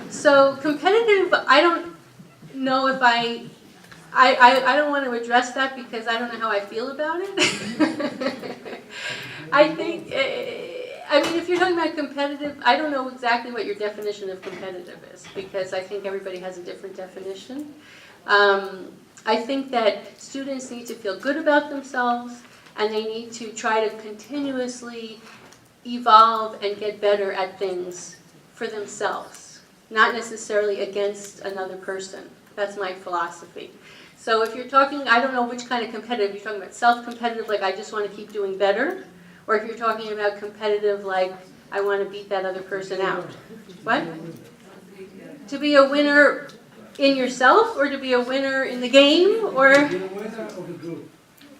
So competitive, I don't know if I don't want to address that because I don't know how I feel about it. I think, I mean, if you're talking about competitive, I don't know exactly what your definition of competitive is, because I think everybody has a different definition. I think that students need to feel good about themselves, and they need to try to continuously evolve and get better at things for themselves, not necessarily against another person. That's my philosophy. So if you're talking, I don't know which kind of competitive, you're talking about self-competitive, like I just want to keep doing better, or if you're talking about competitive, like I want to beat that other person out. What? To be a winner in yourself, or to be a winner in the game, or?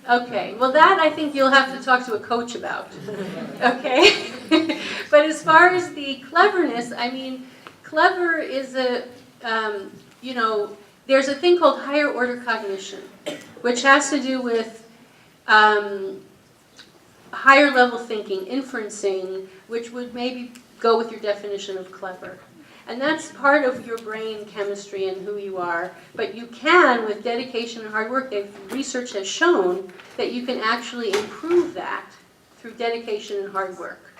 Okay, well that I think you'll have to talk to a coach about, okay? But as far as the cleverness, I mean, clever is you know, there's a thing called higher order cognition, which has to do with higher level thinking, inferencing, which would maybe go with your definition of clever. And that's part of your brain chemistry and who you are. But you can, with dedication and hard work, research has shown that you can actually improve that through dedication and hard work.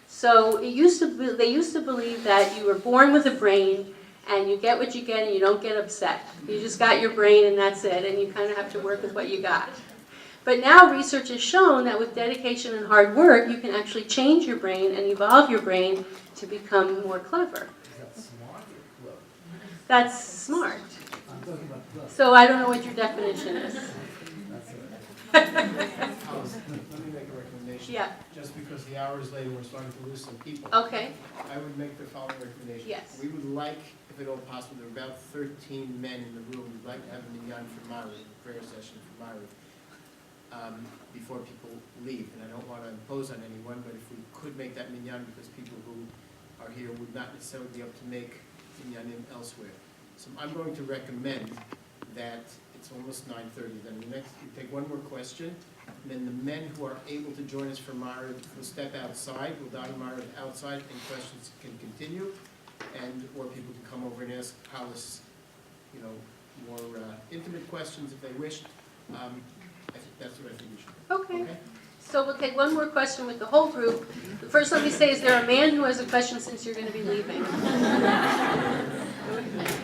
So they used to believe that you were born with a brain and you get what you get and you don't get upset. You just got your brain and that's it, and you kind of have to work with what you got. But now research has shown that with dedication and hard work, you can actually change your brain and evolve your brain to become more clever. That's smart. So I don't know what your definition is. Let me make a recommendation. Yeah. Just because the hour is late and we're starting to lose some people. Okay. I would make the following recommendation. Yes. We would like, if at all possible, there are about 13 men in the room, we'd like to have a minyan for Mari, a prayer session for Mari, before people leave. And I don't want to impose on anyone, but if we could make that minyan, because people who are here would not necessarily be able to make minyanim elsewhere. So I'm going to recommend that it's almost 9:30. Then we take one more question, and then the men who are able to join us for Mari will step outside. We'll dial Mari outside, and questions can continue, or people can come over and ask Hollis, you know, more intimate questions if they wish. I think that's what I think we should do. Okay. So we'll take one more question with the whole group. First, let me say, is there a man who has a question since you're going to be leaving?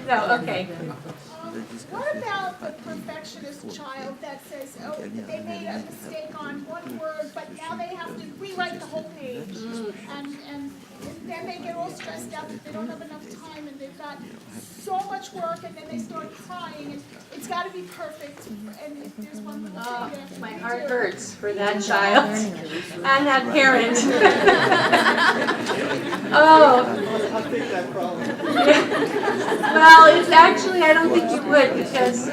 No, okay. What about the perfectionist child that says, oh, they made a mistake on one word, but now they have to rewrite the whole page? And then they get all stressed out that they don't have enough time and they've got so much work, and then they start crying, and it's got to be perfect. And if there's one little thing they have to My redo. heart hurts for that child and that parent. Oh. I'll take that problem. Well, it's actually, I don't think you would, because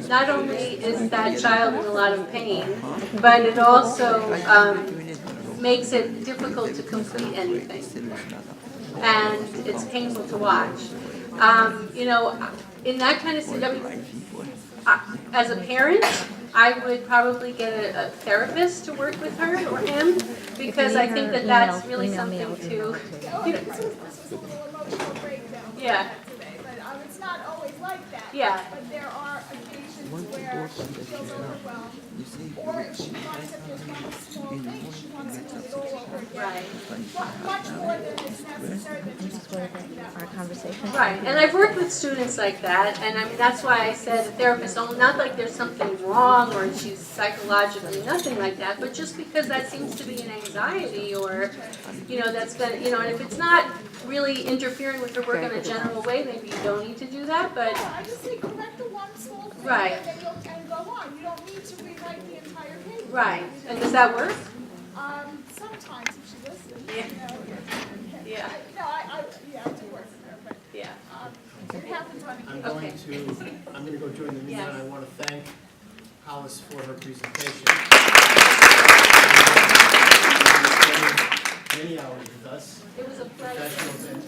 not only is that child in a lot of pain, but it also makes it difficult to complete anything. And it's painful to watch. You know, in that kind of situation, as a parent, I would probably get a therapist to work with her or him, because I think that that's really something to, you know, This was a little emotional breakdown. Yeah. Today, but it's not always like that. Yeah. But there are occasions where she feels overwhelmed, or if she finds that there's one small thing, she wants to do it all over again. Right. Much more than is necessary than just correcting that. Our conversation. Right, and I've worked with students like that, and I mean, that's why I said the therapist, not like there's something wrong or she's psychologically, nothing like that, but just because that seems to be an anxiety, or, you know, that's gonna, you know, and if it's not really interfering with her work in a general way, maybe you don't need to do that, but. Yeah, I just say correct the one small thing, Right. and then and go on. You don't need to rewrite the entire page. Right, and does that work? Sometimes if she listens, Yeah. you know. Yeah. I do work with her, but, Yeah. it happens on I'm occasion. going to go join the meeting, Yes. and I want to thank Hollis for her presentation. Many hours with us, It was a pleasure. professionals and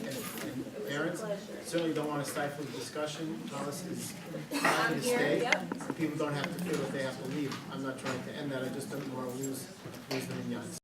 parents. Certainly don't want to stifle the discussion. Hollis is happy to stay. Yep. So people don't have to feel that they have to leave. I'm not trying to end that, I just don't want to lose the minyan.